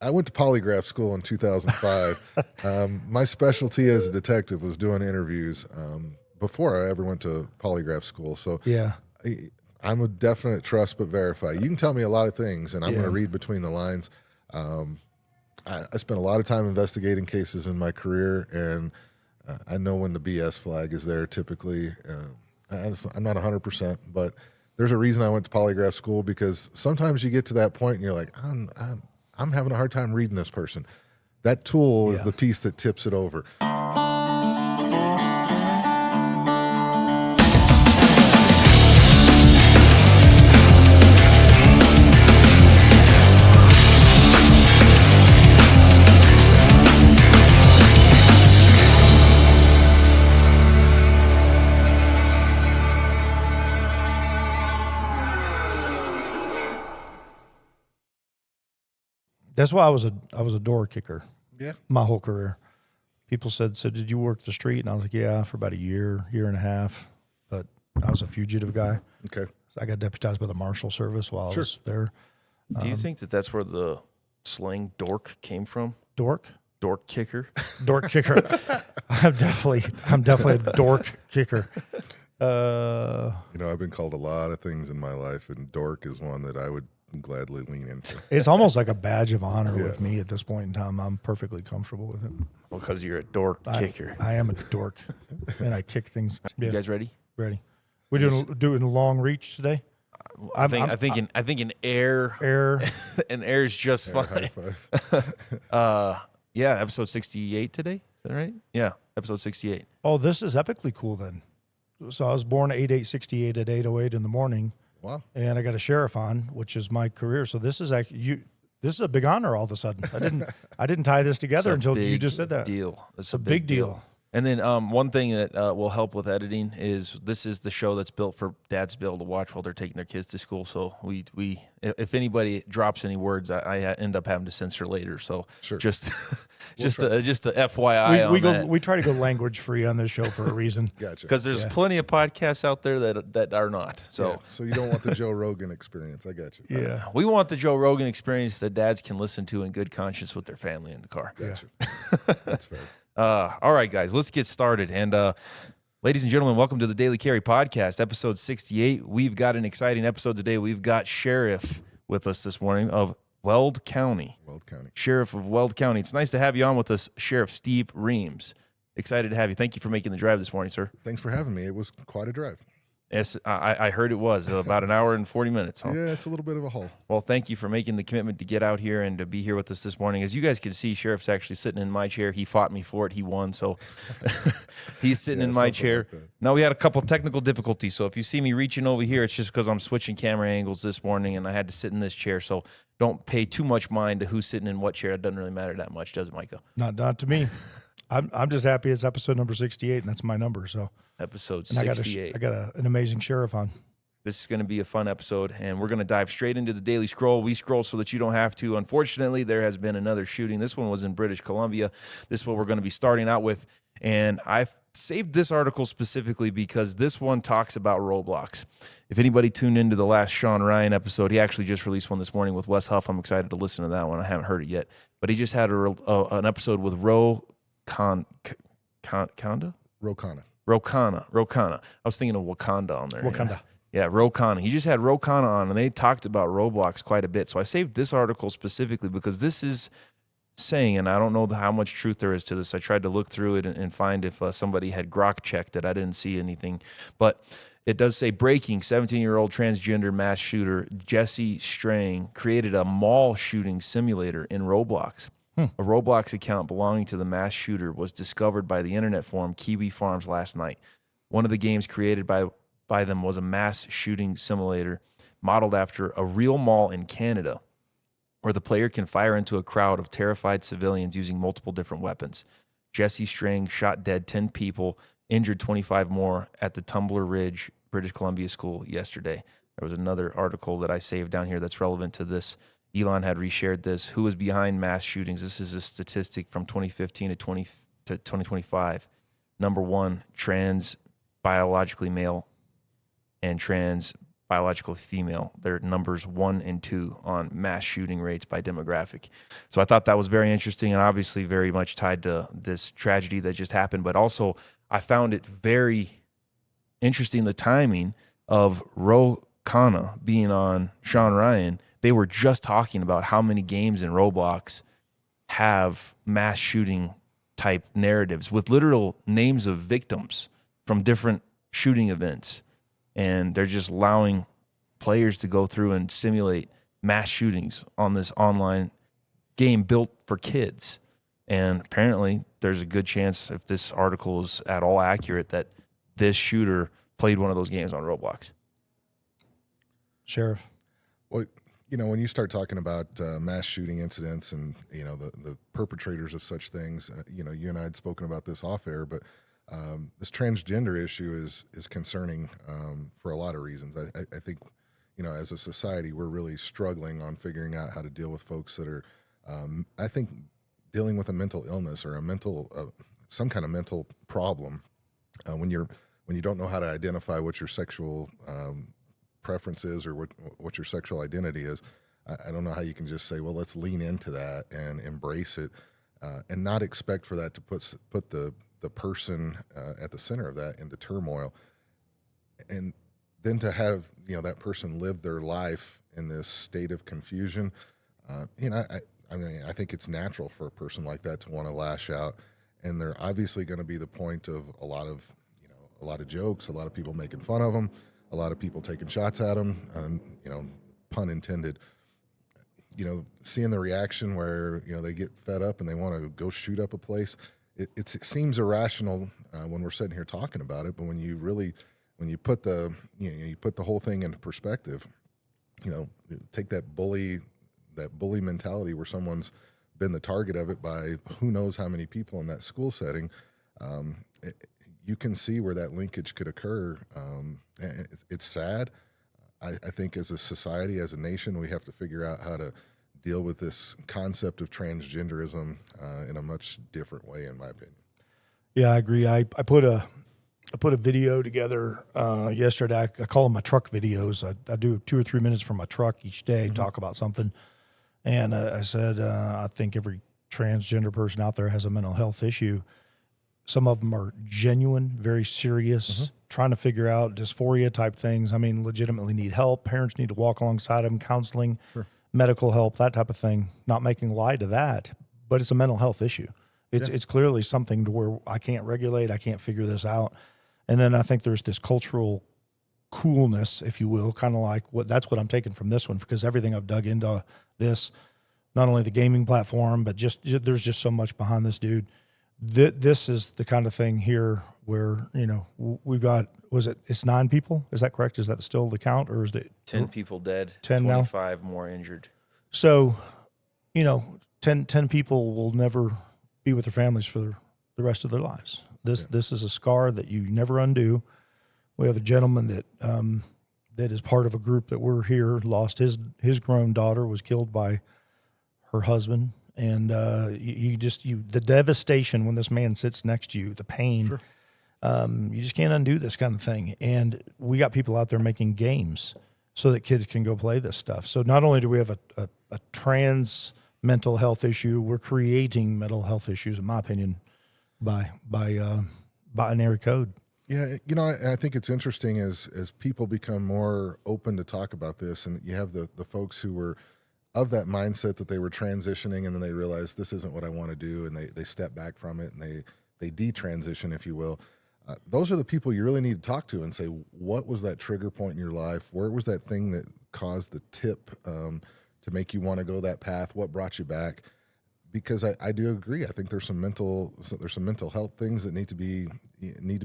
I went to polygraph school in 2005. My specialty as a detective was doing interviews before I ever went to polygraph school. So Yeah. I'm a definite trust but verify. You can tell me a lot of things, and I'm going to read between the lines. I spent a lot of time investigating cases in my career, and I know when the BS flag is there typically. I'm not 100%, but there's a reason I went to polygraph school, because sometimes you get to that point and you're like, I'm having a hard time reading this person. That tool is the piece that tips it over. That's why I was a door kicker. Yeah. My whole career. People said, so did you work the street? And I was like, yeah, for about a year and a half. But I was a fugitive guy. Okay. So I got deputized by the Marshal Service while I was there. Do you think that that's where the slang dork came from? Dork? Dork kicker? Dork kicker. I'm definitely a dork kicker. I've been called a lot of things in my life, and dork is one that I would gladly lean into. It's almost like a badge of honor with me at this point in time. I'm perfectly comfortable with it. Well, because you're a dork kicker. I am a dork, and I kick things. Yeah. You guys ready? Ready. We're doing a long reach today. I think an air an air is just fine. Yeah, episode 68 today. Is that right? Yeah, episode 68. Oh, this is epically cool then. So I was born 8/8/68 at 8:08 in the morning. Wow. And I got a sheriff on, which is my career. So this is actually this is a big honor all of a sudden. I didn't tie this together until you just said that. It's a big deal. And then one thing that will help with editing is this is the show that's built for dads to be able to watch while they're taking their kids to school. So we if anybody drops any words, I end up having to censor later. So sure. just a FYI we try to go language free on this show for a reason. Gotcha. Because there's plenty of podcasts out there that are not. So so you don't want the Joe Rogan experience. I got you. Yeah. We want the Joe Rogan experience that dads can listen to in good conscience with their family in the car. Gotcha. That's fair. All right, guys, let's get started. And ladies and gentlemen, welcome to the Daily Carry Podcast, episode 68. We've got an exciting episode today. We've got Sheriff with us this morning of Weld County. Sheriff of Weld County. It's nice to have you on with us, Sheriff Steve Reams. Excited to have you. Thank you for making the drive this morning, sir. Thanks for having me. It was quite a drive. Yes, I heard it was about an hour and 40 minutes. Huh? Yeah, it's a little bit of a haul. Well, thank you for making the commitment to get out here and to be here with us this morning. As you guys can see, Sheriff's actually sitting in my chair. He fought me for it. He won, so he's sitting in my chair. Like now, we had a couple technical difficulties, so if you see me reaching over here, it's just because I'm switching camera angles this morning, and I had to sit in this chair, so don't pay too much mind to who's sitting in what chair. It doesn't really matter that much, does it, Micah? Not to me. I'm just happy it's episode number 68, and that's my number. So episode and 68. I got an amazing sheriff on. This is going to be a fun episode, and we're going to dive straight into the Daily Scroll. We scroll so that you don't have to. Unfortunately, there has been another shooting. This one was in British Columbia. This is what we're going to be starting out with, and I've saved this article specifically because this one talks about roadblocks. If anybody tuned into the last Sean Ryan episode, he actually just released one this morning with Wes Huff. I'm excited to listen to that one. I haven't heard it yet, but he just had an episode with Rokana. I was thinking of Wakanda on there. Wakanda. Yeah, Rokana. He just had Rokana on, and they talked about roadblocks quite a bit. So I saved this article specifically because this is saying, and I don't know how much truth there is to this. I tried to look through it and find if somebody had grok checked it. I didn't see anything. But it does say, breaking, 17-year-old transgender mass shooter Jesse Strang created a mall shooting simulator in Roblox. A Roblox account belonging to the mass shooter was discovered by the internet forum Kiwi Farms last night. One of the games created by them was a mass shooting simulator modeled after a real mall in Canada, where the player can fire into a crowd of terrified civilians using multiple different weapons. Jesse Strang shot dead 10 people, injured 25 more at the Tumbler Ridge, British Columbia school yesterday. There was another article that I saved down here that's relevant to this. Elon had reshared this. Who was behind mass shootings? This is a statistic from 2015 to 2025. Number one, trans biologically male and trans biological female. They're numbers 1 and 2 on mass shooting rates by demographic. So I thought that was very interesting and obviously very much tied to this tragedy that just happened. But also I found it very interesting, the timing of Ro Khanna being on Sean Ryan. They were just talking about how many games in Roblox have mass shooting type narratives with literal names of victims from different shooting events. And they're just allowing players to go through and simulate mass shootings on this online game built for kids. And apparently there's a good chance, if this article is at all accurate, that this shooter played one of those games on Roblox. Sheriff. Well, when you start talking about mass shooting incidents and, the perpetrators of such things, you and I had spoken about this off air, but this transgender issue is concerning for a lot of reasons. I think, as a society, we're really struggling on figuring out how to deal with folks that are, I think, dealing with a mental illness or some kind of mental problem. When you don't know how to identify what your sexual preference is or what your sexual identity is, I don't know how you can just say, well, let's lean into that and embrace it, and not expect for that to put the person at the center of that into turmoil, and then to have that person live their life in this state of confusion. I think it's natural for a person like that to want to lash out, and they're obviously going to be the point of a lot of jokes, a lot of people making fun of them, a lot of people taking shots at them, pun intended. Seeing the reaction where they get fed up and they want to go shoot up a place. It seems irrational when we're sitting here talking about it, but when you put the whole thing into perspective, take that bully mentality where someone's been the target of it by who knows how many people in that school setting, you can see where that linkage could occur. It's sad. I think as a society, as a nation, we have to figure out how to deal with this concept of transgenderism in a much different way, in my opinion. Yeah, I agree. I put a video together yesterday. I call them my truck videos. I do 2 or 3 minutes from my truck each day, talk about something. And I said, I think every transgender person out there has a mental health issue. Some of them are genuine, very serious, trying to figure out dysphoria type things. I mean, legitimately need help. Parents need to walk alongside them, counseling, medical help, that type of thing. Not making light of that, but it's a mental health issue. It's clearly something to where I can't regulate, I can't figure this out. And then I think there's this cultural coolness, if you will, kind of like that's what I'm taking from this one, because everything I've dug into this, not only the gaming platform, but there's just so much behind this dude. This is the kind of thing here where, we've got, it's 9 people? Is that correct? Is that still the count, or is it 10 people dead, 10 25 more injured? So, 10 people will never be with their families for the rest of their lives. This is a scar that you never undo. We have a gentleman that is part of a group that we're here, lost his grown daughter, was killed by her husband. And the devastation when this man sits next to you, the pain, you just can't undo this kind of thing. And we got people out there making games so that kids can go play this stuff. So not only do we have a trans mental health issue, we're creating mental health issues, in my opinion, by binary code. Yeah, I think it's interesting as people become more open to talk about this, and you have the folks who were of that mindset that they were transitioning, and then they realized this isn't what I want to do, and they step back from it, and they detransition, if you will. Those are the people you really need to talk to and say, what was that trigger point in your life? Where was that thing that caused the tip to make you want to go that path? What brought you back? Because I do agree. I think there's some mental health things that need to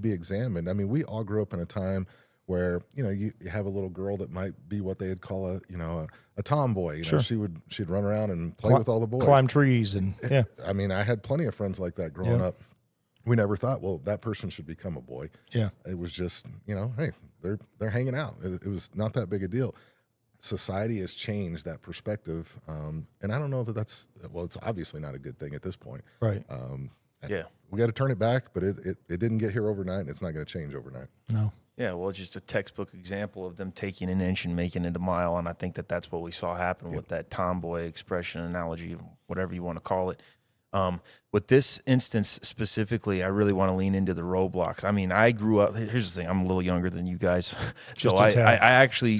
be examined. I mean, we all grew up in a time where you have a little girl that might be what they'd call a tomboy. She'd run around and play with all the boys, climb trees, and yeah. I mean, I had plenty of friends like that growing up. We never thought, well, that person should become a boy. Yeah, it was just hey, they're hanging out. It was not that big a deal. Society has changed that perspective, and I don't know that it's obviously not a good thing at this point. Right. We got to turn it back, but it didn't get here overnight, and it's not going to change overnight. No. Yeah, well, it's just a textbook example of them taking an inch and making it a mile, and I think that that's what we saw happen with that tomboy expression, analogy, whatever you want to call it. With this instance specifically, I really want to lean into the Roblox. I mean, I grew up. Here's the thing: I'm a little younger than you guys, so I actually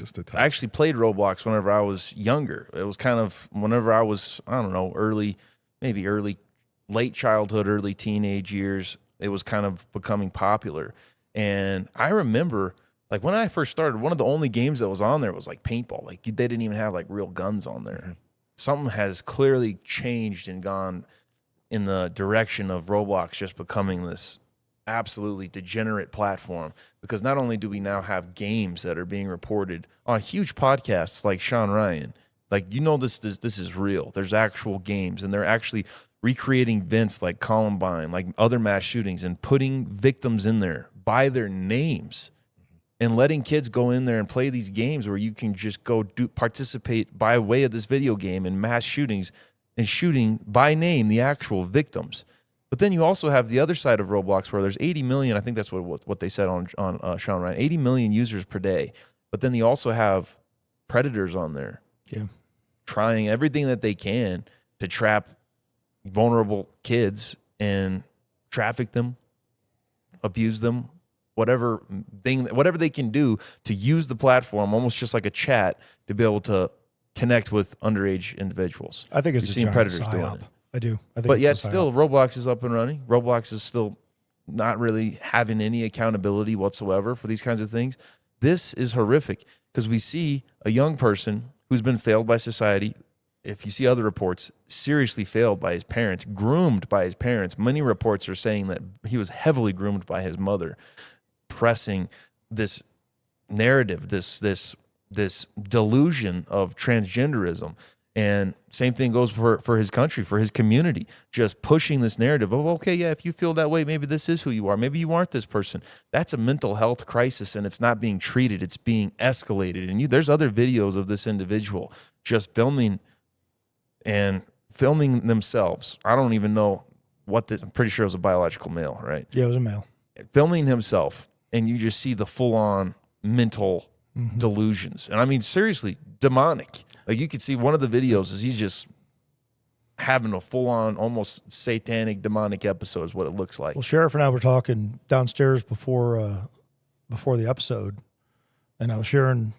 played Roblox whenever I was younger. It was kind of whenever I was, I don't know, late childhood, early teenage years. It was kind of becoming popular. And I remember, like, when I first started, one of the only games that was on there was, like, paintball. Like, they didn't even have, like, real guns on there. Mm-hmm. Something has clearly changed and gone in the direction of Roblox just becoming this absolutely degenerate platform, because not only do we now have games that are being reported on huge podcasts like Sean Ryan, like, this is real. There's actual games, and they're actually recreating events like Columbine, like other mass shootings, and putting victims in there by their names and letting kids go in there and play these games where you can just go participate by way of this video game in mass shootings and shooting by name the actual victims. But then you also have the other side of Roblox where there's 80 million, I think that's what they said on Sean Ryan, 80 million users per day. But then you also have predators on there, trying everything that they can to trap vulnerable kids and traffic them, abuse them, whatever they can do to use the platform almost just like a chat to be able to connect with underage individuals. I think it's a giant predators doing it. I do. I think but yet still, Roblox is up and running. Roblox is still not really having any accountability whatsoever for these kinds of things. This is horrific because we see a young person who's been failed by society. If you see other reports, seriously failed by his parents, groomed by his parents. Many reports are saying that he was heavily groomed by his mother, pressing this narrative, this delusion of transgenderism. And same thing goes for his country, for his community, just pushing this narrative of, okay, yeah, if you feel that way, maybe this is who you are. Maybe you aren't this person. That's a mental health crisis, and it's not being treated. It's being escalated. And there's other videos of this individual just filming themselves. I don't even know I'm pretty sure it was a biological male, right? Yeah, it was a male. Filming himself, and you just see the full-on mental delusions. And I mean, seriously, demonic. Like, you could see one of the videos is he's just having a full-on, almost satanic, demonic episode is what it looks like. Well, Sheriff and I were talking downstairs before the episode, and I was sharing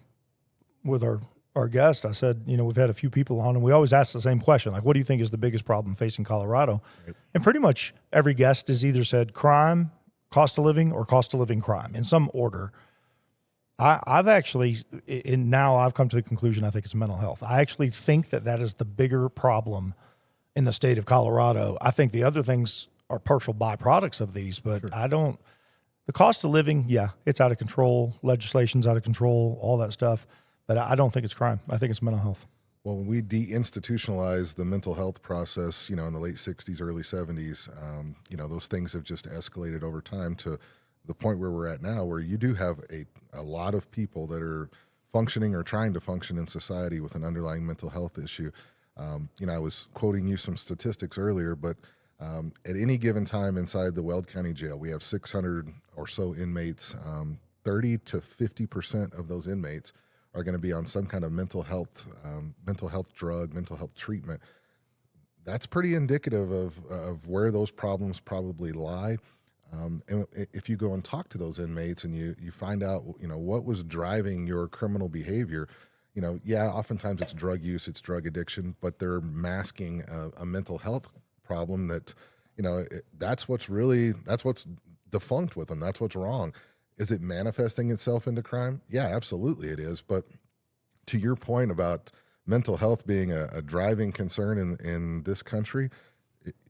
with our guest. I said, we've had a few people on, and we always ask the same question, like, what do you think is the biggest problem facing Colorado? Right. And pretty much every guest has either said crime, cost of living, or cost of living crime in some order. I've actually, and now I've come to the conclusion, I think it's mental health. I actually think that is the bigger problem in the state of Colorado. I think the other things are partial byproducts of these, but sure. The cost of living, yeah, it's out of control. Legislation's out of control, all that stuff. But I don't think it's crime. I think it's mental health. Well, when we deinstitutionalized the mental health process, in the late 60s, early 70s, those things have just escalated over time to the point where we're at now, where you do have a lot of people that are functioning or trying to function in society with an underlying mental health issue. I was quoting you some statistics earlier, but at any given time inside the Weld County Jail, we have 600 or so inmates. 30 to 50% of those inmates are going to be on some kind of mental health drug, mental health treatment. That's pretty indicative of where those problems probably lie. And if you go and talk to those inmates and you find out, what was driving your criminal behavior, oftentimes it's drug use, it's drug addiction, but they're masking a mental health problem that, that's what's defunct with them. That's what's wrong. Is it manifesting itself into crime? Yeah, absolutely it is. But to your point about mental health being a driving concern in this country,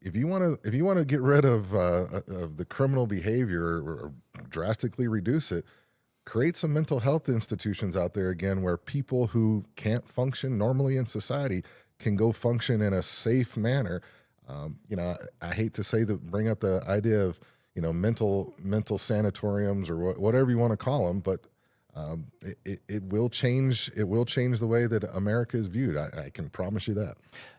if you want to get rid of the criminal behavior or drastically reduce it, create some mental health institutions out there again where people who can't function normally in society can go function in a safe manner. I hate to bring up the idea of mental sanatoriums or whatever you want to call them, but it will change. It will change the way that America is viewed. I can promise you that.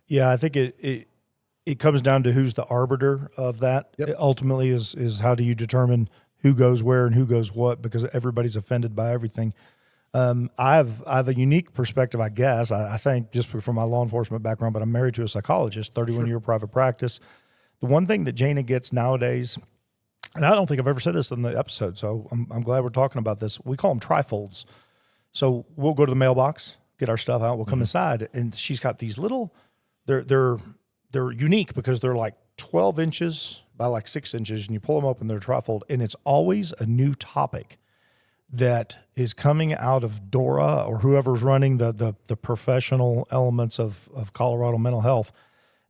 Yeah, I think it comes down to who's the arbiter of that. Yep. Ultimately, is how do you determine who goes where and who goes what, because everybody's offended by everything. I have a unique perspective, I guess. I think just from my law enforcement background, but I'm married to a psychologist, 31-year private practice. The one thing that Jana gets nowadays, and I don't think I've ever said this in the episode, so I'm glad we're talking about this. We call them trifolds. So we'll go to the mailbox, get our stuff out, we'll come inside, and she's got these little. They're unique because they're like 12 inches by like 6 inches, and you pull them open, they're trifold, and it's always a new topic that is coming out of DORA or whoever's running the professional elements of Colorado mental health.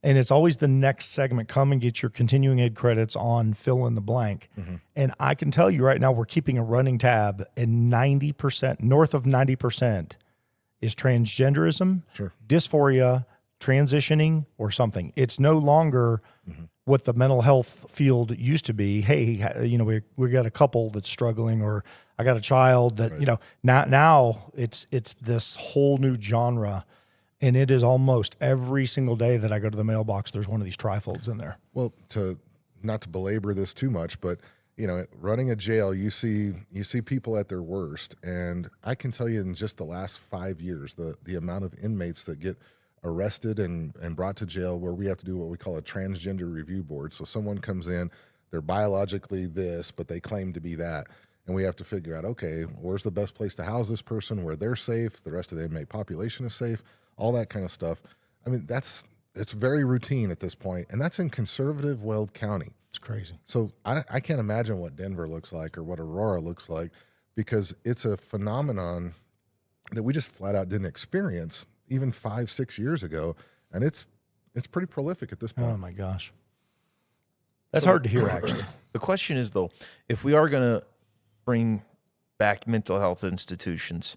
And it's always the next segment, come and get your continuing ed credits on fill in the blank. And I can tell you right now, we're keeping a running tab, and 90%, north of 90% is transgenderism, dysphoria, transitioning, or something. It's no longer what the mental health field used to be. Hey, you know, we got a couple that's struggling, or I got a child that, you know, now it's this whole new genre, and it is almost every single day that I go to the mailbox, there's one of these trifolds in there. Well, not to belabor this too much, but you know, running a jail, you see people at their worst, and I can tell you in just the last 5 years, the amount of inmates that get arrested and brought to jail, where we have to do what we call a transgender review board. So someone comes in, they're biologically this, but they claim to be that. And we have to figure out, okay, where's the best place to house this person, where they're safe, the rest of the inmate population is safe, all that kind of stuff. I mean, it's very routine at this point, and that's in conservative Weld County. It's crazy. So I can't imagine what Denver looks like or what Aurora looks like, because it's a phenomenon that we just flat out didn't experience even 5-6 years ago, and it's pretty prolific at this point. Oh my gosh, that's hard to hear. Actually, the question is though, if we are going to bring back mental health institutions,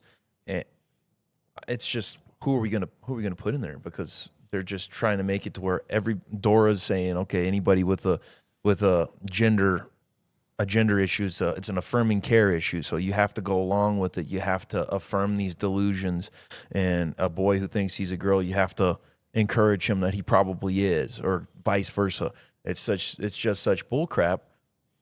it's just who are we going to put in there? Because they're just trying to make it to where every DORA's saying, okay, anybody with a gender issues, it's an affirming care issue, so you have to go along with it. You have to affirm these delusions, and a boy who thinks he's a girl, you have to encourage him that he probably is, or vice versa. It's just such bullcrap,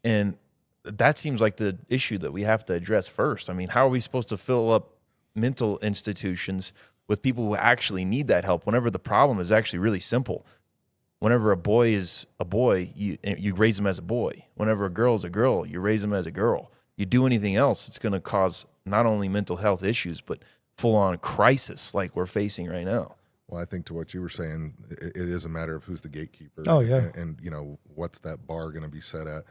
and that seems like the issue that we have to address first. I mean, how are we supposed to fill up mental institutions with people who actually need that help, whenever the problem is actually really simple? Whenever a boy is a boy, you raise him as a boy. Whenever a girl is a girl, you raise him as a girl. You do anything else, it's going to cause not only mental health issues, but full-on crisis like we're facing right now. Well, I think to what you were saying, it is a matter of who's the gatekeeper. Oh, yeah. And you know, what's that bar going to be set at?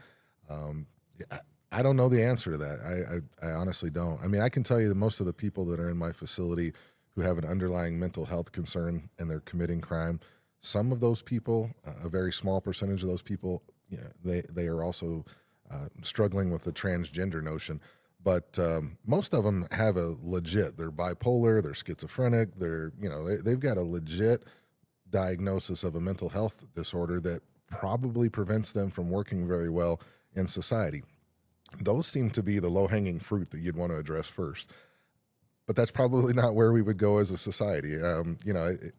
I don't know the answer to that. I honestly don't. I mean, I can tell you that most of the people that are in my facility who have an underlying mental health concern and they're committing crime, some of those people, a very small percentage of those people, you know, they are also struggling with the transgender notion. But most of them have a legit, they're bipolar, they're schizophrenic, they've got a legit diagnosis of a mental health disorder that probably prevents them from working very well in society. Those seem to be the low-hanging fruit that you'd want to address first. But that's probably not where we would go as a society.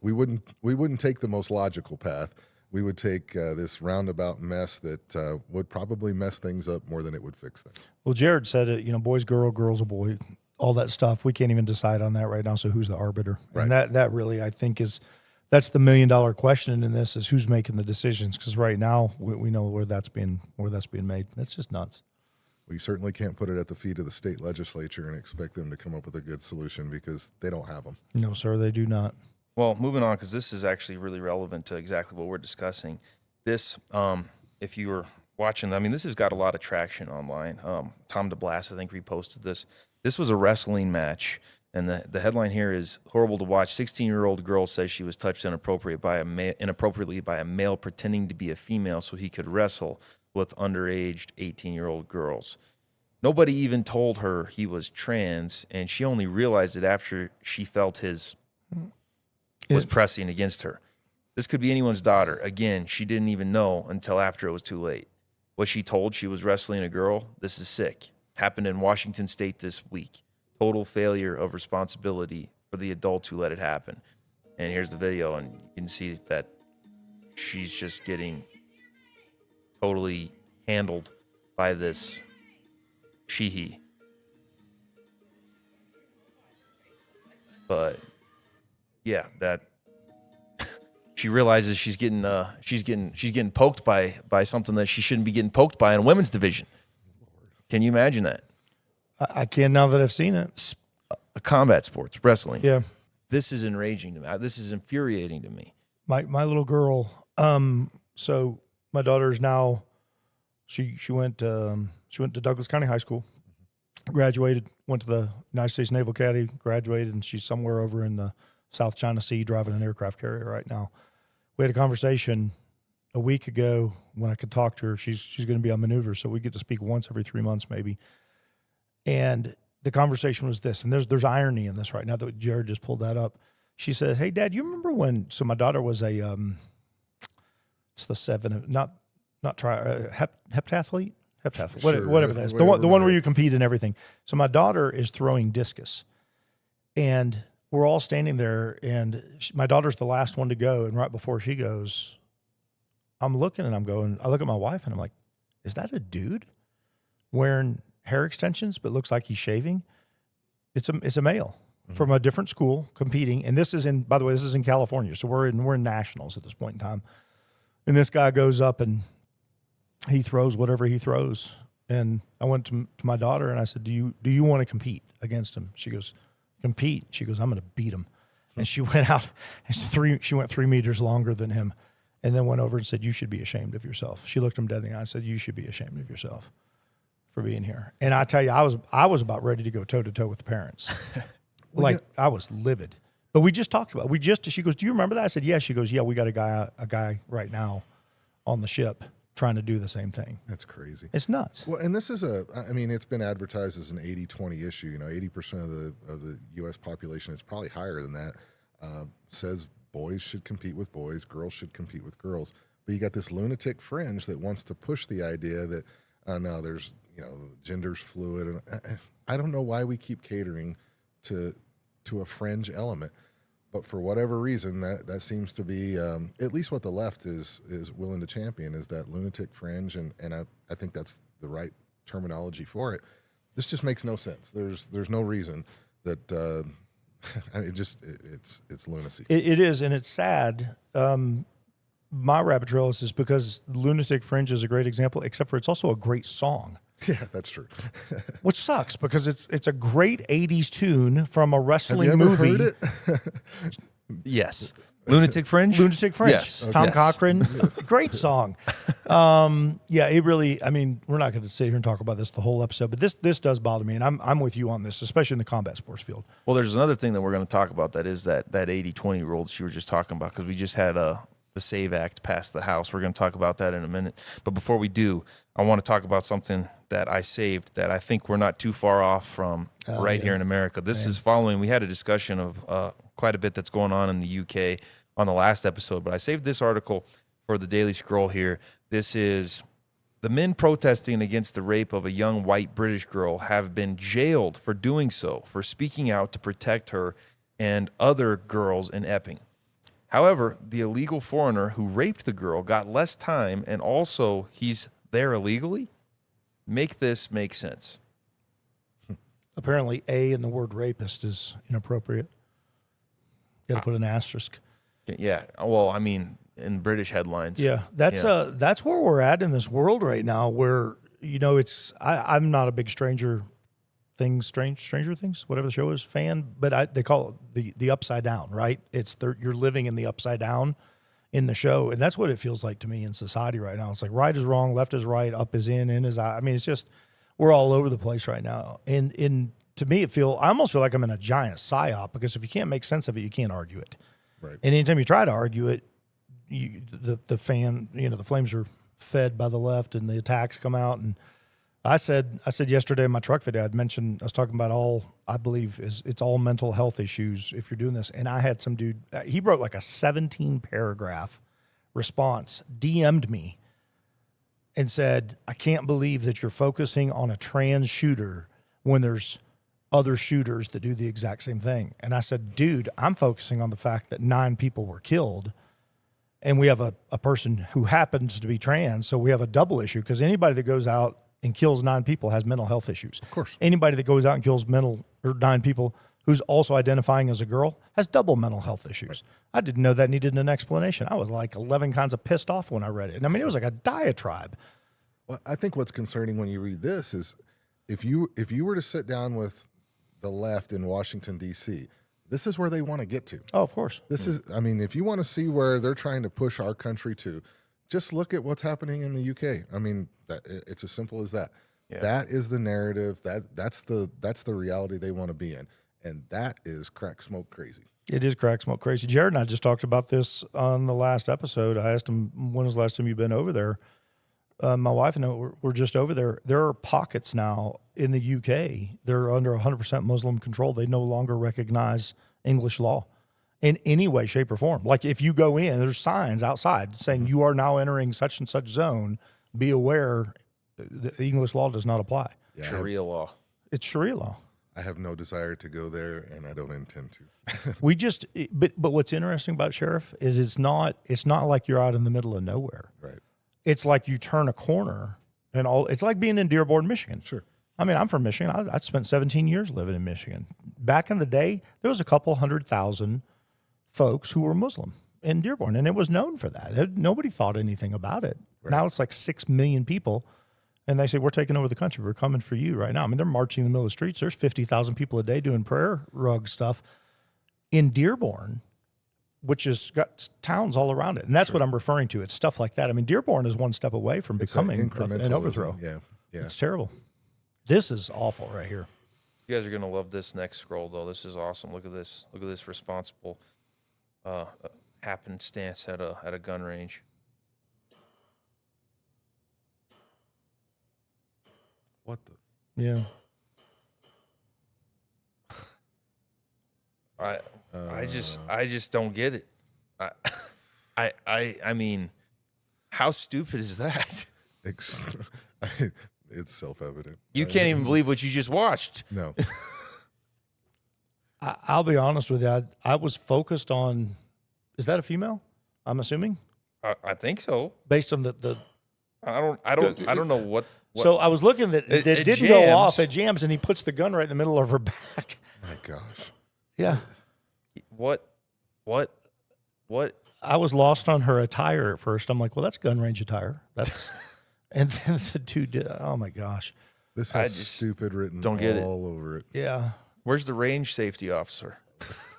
We wouldn't take the most logical path. We would take this roundabout mess that would probably mess things up more than it would fix them. Well, Jared said it, you know, boy's girl, girl's a boy, all that stuff. We can't even decide on that right now. So who's the arbiter? Right. And that really, I think, that's the $1 million question in this, is who's making the decisions. Because right now we know where that's being made. That's just nuts. We certainly can't put it at the feet of the state legislature and expect them to come up with a good solution, because they don't have them. No, sir, they do not. Well, moving on, because this is actually really relevant to exactly what we're discussing. This, if you were watching, I mean, this has got a lot of traction online. Tom DeBlas, I think, reposted this. This was a wrestling match, and the headline here is, horrible to watch. 16-year-old girl says she was touched inappropriately by a male pretending to be a female so he could wrestle with underage 18-year-old girls. Nobody even told her he was trans, and she only realized it after she felt his was pressing against her. This could be anyone's daughter. Again, she didn't even know until after it was too late. Was she told she was wrestling a girl? This is sick. Happened in Washington State this week. Total failure of responsibility for the adults who let it happen. And here's the video, and you can see that she's just getting totally handled by this he. But yeah, that she realizes she's getting poked by something that she shouldn't be getting poked by in a women's division. Can you imagine that? I can now that I've seen it. Combat sports, wrestling. Yeah. This is enraging to me. This is infuriating to me. My little girl. So my daughter is now. She went to Douglas County High School, graduated, went to the United States Naval Academy, graduated, and she's somewhere over in the South China Sea driving an aircraft carrier right now. We had a conversation a week ago when I could talk to her. She's going to be on maneuver, so we get to speak once every 3 months maybe. And the conversation was this, and there's irony in this right now that Jared just pulled that up. She says, "Hey, Dad, you remember when?" So my daughter was a it's the heptathlete, Sure. whatever that is. The one where you compete in everything. So my daughter is throwing discus, and we're all standing there, and my daughter's the last one to go. And right before she goes, I'm looking and I look at my wife and I'm like, is that a dude wearing hair extensions but looks like he's shaving? It's a male from a different school competing, and this is in California, so we're in nationals at this point in time. And this guy goes up and he throws whatever he throws. And I went to my daughter and I said, do you want to compete against him? She goes, compete? She goes, I'm going to beat him. And she went out, and she went 3 meters longer than him, and then went over and said, you should be ashamed of yourself. She looked him dead in the eye and said, you should be ashamed of yourself for being here. And I tell you, I was about ready to go toe to toe with the parents. I was livid. But we just talked about it. She goes, do you remember that? I said, yeah. She goes, yeah, we got a guy right now on the ship trying to do the same thing. That's crazy. It's nuts. Well, and this is it's been advertised as an 80-20 issue. 80% of the U.S. population, it's probably higher than that, says boys should compete with boys, girls should compete with girls. But you got this lunatic fringe that wants to push the idea that, no, there's, gender's fluid. And I don't know why we keep catering to a fringe element. But for whatever reason, that seems to be at least what the left is willing to champion, is that lunatic fringe, and I think that's the right terminology for it. This just makes no sense. There's no reason that it's lunacy. It is, and it's sad. My rabbit trail is because lunatic fringe is a great example, except for it's also a great song. Yeah, that's true. Which sucks because it's a great 80s tune from a wrestling Have you ever movie. heard it? Yes. Lunatic Fringe? Lunatic Fringe. Yes. Tom Yes. Cochran. Great song. It really, we're not going to sit here and talk about this the whole episode, but this does bother me, and I'm with you on this, especially in the combat sports field. Well, there's another thing that we're going to talk about that is that 80-20 rule that you were just talking about, because we just had the SAVE Act passed the House. We're going to talk about that in a minute. But before we do, I want to talk about something that I saved that I think we're not too far off from here in America. This is following, we had a discussion of quite a bit that's going on in the UK on the last episode, but I saved this article for the Daily Scroll here. This is, the men protesting against the rape of a young white British girl have been jailed for doing so, for speaking out to protect her and other girls in Epping. However, the illegal foreigner who raped the girl got less time, and also he's there illegally? Make this make sense. Apparently, A in the word rapist is inappropriate. You got to put an asterisk. Yeah. Well, in British headlines. Yeah, that's where we're at in this world right now. Where I'm not a big Stranger Things, whatever the show is, fan, but they call it the upside down, right? You're living in the upside down in the show, and that's what it feels like to me in society right now. It's like right is wrong, left is right, up is in is out. It's just we're all over the place right now, and to me, I almost feel like I'm in a giant psyop, because if you can't make sense of it, you can't argue it. Right. And anytime you try to argue it, the flames are fed by the left, and the attacks come out. And I said yesterday in my truck video, I was talking about I believe it's all mental health issues if you're doing this. And I had some dude, he wrote like a 17-paragraph response, DM'd me, and said, I can't believe that you're focusing on a trans shooter when there's other shooters that do the exact same thing. And I said, dude, I'm focusing on the fact that 9 people were killed, and we have a person who happens to be trans, so we have a double issue, because anybody that goes out and kills 9 people has mental health issues. Of course. Anybody that goes out and kills 9 people who's also identifying as a girl has double mental health issues. Right. I didn't know that needed an explanation. I was like 11 kinds of pissed off when I read it. And I mean, it was like a diatribe. Well, I think what's concerning when you read this is if you were to sit down with the left in Washington, D.C., this is where they want to get to. Oh, of course. This is, I mean, if you want to see where they're trying to push our country to, just look at what's happening in the UK. I mean, it's as simple as that. Yeah. That is the narrative. That's the reality they want to be in. And that is crack smoke crazy. It is crack smoke crazy. Jared and I just talked about this on the last episode. I asked him, when was the last time you've been over there? My wife and I we're just over there. There are pockets now in the UK. They're under 100% Muslim control. They no longer recognize English law in any way, shape, or form. Like if you go in, there's signs outside saying you are now entering such and such zone. Be aware, the English law does not apply. Yeah, Sharia law. It's Sharia law. I have no desire to go there, and I don't intend to. But what's interesting about Sheriff is it's not like you're out in the middle of nowhere. Right. It's like you turn a corner, and it's like being in Dearborn, Michigan. Sure. I mean, I'm from Michigan. I spent 17 years living in Michigan. Back in the day, there was a couple 100,000 folks who were Muslim in Dearborn, and it was known for that. Nobody thought anything about it. Right. Now it's like 6 million people. And they say, we're taking over the country. We're coming for you right now. I mean, they're marching in the middle of the streets. There's 50,000 people a day doing prayer rug stuff in Dearborn, which has got towns all around it. And that's what I'm referring to. It's stuff like that. I mean, Dearborn is one step away from becoming an overthrow. Yeah. It's terrible. This is awful right here. You guys are going to love this next scroll, though. This is awesome. Look at this. Look at this responsible happenstance at a gun range. What the? Yeah. I just don't get it. I mean, how stupid is that? It's self-evident. You can't even believe what you just watched. No. I'll be honest with you. I was focused on, is that a female? I'm assuming. I think so. Based on the I don't know what. So I was looking that it didn't jams. go off. It jams, and he puts the gun right in the middle of her back. My gosh. Yeah. What? I was lost on her attire at first. I'm like, well, that's gun range attire. That's, and then the dude did. Oh my gosh. This has stupid written all over it. Yeah. Where's the range safety officer?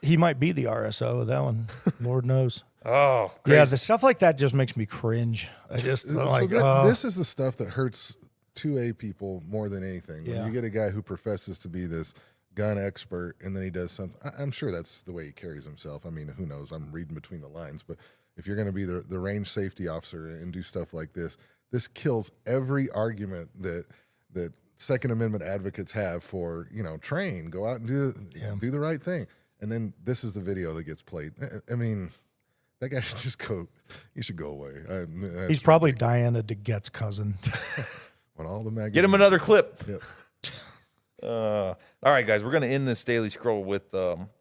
He might be the RSO of that one. Lord knows. Oh, crazy. Yeah. The stuff like that just makes me cringe. This is the stuff that hurts 2A people more than anything. When Yeah. you get a guy who professes to be this gun expert and then he does something, I'm sure that's the way he carries himself. I mean, who knows? I'm reading between the lines. But if you're going to be the range safety officer and do stuff like this kills every argument that Second Amendment advocates have for, train, go out and do the right thing. And then this is the video that gets played. I mean, that guy should just go. He should go away. He's probably Diana DeGette's cousin. On all the magazines. Get him another clip. Yep. All right, guys, we're going to end this Daily Scroll with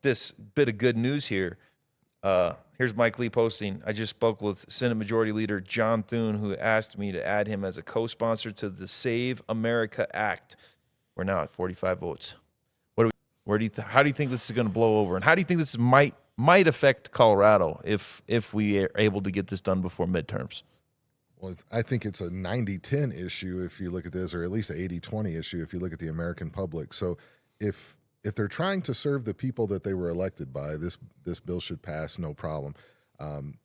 this bit of good news here. Here's Mike Lee posting. I just spoke with Senate Majority Leader John Thune, who asked me to add him as a co-sponsor to the Save America Act. We're now at 45 votes. How do you think this is going to blow over, and how do you think this might affect Colorado if we are able to get this done before midterms? Well, I think it's a 90-10 issue if you look at this, or at least an 80-20 issue if you look at the American public. So if they're trying to serve the people that they were elected by, this bill should pass, no problem. I'm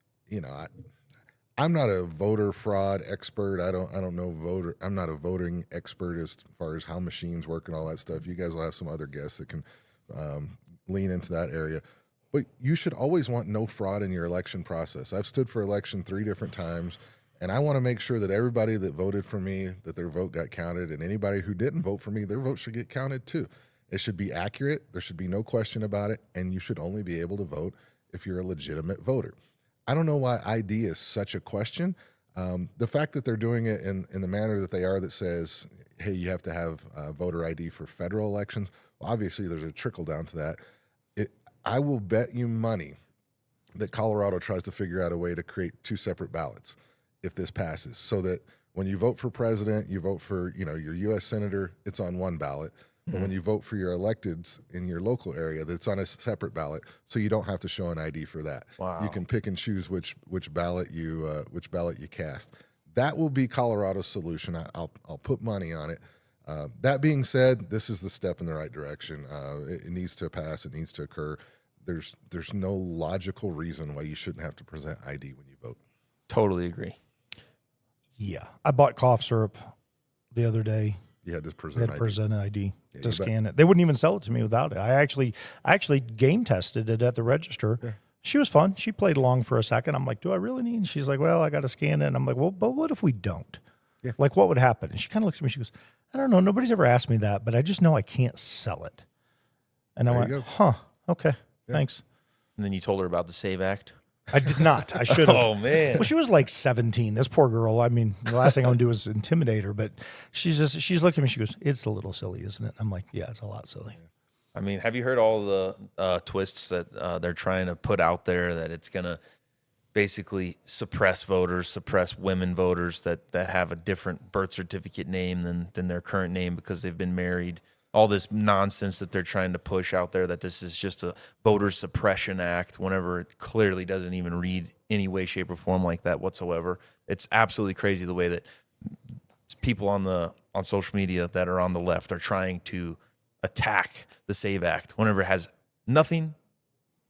not a voter fraud expert. I don't know voter. I'm not a voting expert as far as how machines work and all that stuff. You guys will have some other guests that can lean into that area. But you should always want no fraud in your election process. I've stood for election 3 different times. And I want to make sure that everybody that voted for me, that their vote got counted, and anybody who didn't vote for me, their vote should get counted too. It should be accurate. There should be no question about it. And you should only be able to vote if you're a legitimate voter. I don't know why ID is such a question. The fact that they're doing it in the manner that they are, that says, hey, you have to have voter ID for federal elections. Well, obviously, there's a trickle down to that. I will bet you money that Colorado tries to figure out a way to create 2 separate ballots if this passes, so that when you vote for president, you vote for, your U.S. senator, it's on one ballot. But when you vote for your electeds in your local area, that's on a separate ballot, so you don't have to show an ID for that. Wow. You can pick and choose which ballot you cast. That will be Colorado's solution. I'll put money on it. That being said, this is the step in the right direction. It needs to pass. It needs to occur. There's no logical reason why you shouldn't have to present ID when you vote. Totally agree. Yeah. I bought cough syrup the other day. You had to present an ID to scan it. They wouldn't even sell it to me without it. I actually game tested it at the register. Yeah. She was fun. She played along for a second. I'm like, do I really need? And she's like, well, I got to scan it. And I'm like, well, but what if we don't? Yeah. Like, what would happen? And she kind of looks at me. She goes, I don't know. Nobody's ever asked me that, but I just know I can't sell it. And I went, okay, thanks. And then you told her about the SAVE Act? I did not. I should have. Oh, man. Well, she was like 17. This poor girl. I mean, the last thing I want to do is intimidate her. But she's looking at me. She goes, it's a little silly, isn't it? I'm like, yeah, it's a lot silly. I mean, have you heard all the twists that they're trying to put out there, that it's going to basically suppress voters, suppress women voters that have a different birth certificate name than their current name because they've been married? All this nonsense that they're trying to push out there, that this is just a voter suppression act, whenever it clearly doesn't even read any way, shape, or form like that whatsoever. It's absolutely crazy the way that people on social media that are on the left are trying to attack the SAVE Act whenever it has nothing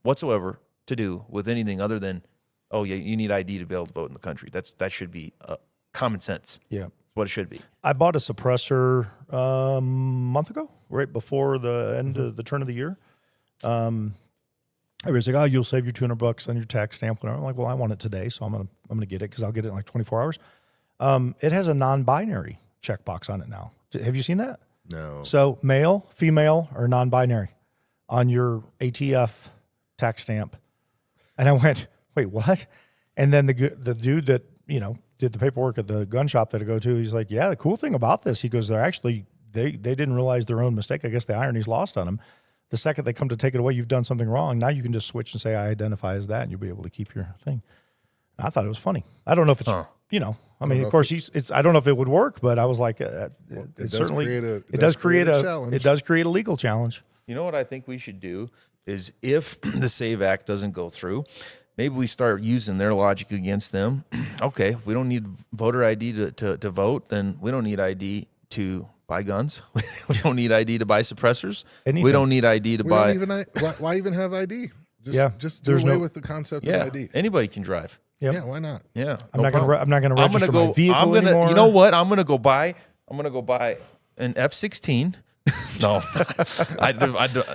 whatsoever to do with anything other than, oh yeah, you need ID to be able to vote in the country. That should be common sense. Yeah. What it should be. I bought a suppressor a month ago, right before the end of the turn of the year. Everybody's like, "Oh, you'll save your $200 on your tax stamp." I'm like, "Well, I want it today, so I'm gonna get it because I'll get it in like 24 hours." It has a non-binary checkbox on it now. Have you seen that? No. So male, female, or non-binary on your ATF tax stamp, and I went, "Wait, what?" And then the dude that did the paperwork at the gun shop that I go to, he's like, yeah, the cool thing about this, he goes, they didn't realize their own mistake. I guess the irony's lost on them. The second they come to take it away, you've done something wrong. Now you can just switch and say, I identify as that, and you'll be able to keep your thing. And I thought it was funny. I don't know if it's, I mean, of course, I don't know if it would work, but I was like, it does create a legal challenge. You know what I think we should do is, if the SAVE Act doesn't go through, maybe we start using their logic against them. Okay, if we don't need voter ID to vote, then we don't need ID to buy guns. We don't need ID to buy suppressors. Anything. We don't need ID to buy. Why even have ID? Just do away with the concept of ID. Anybody can drive. Yep. Yeah, why not? Yeah, I'm not going to register my vehicle anymore. You know what? I'm going to go buy an F-16. No,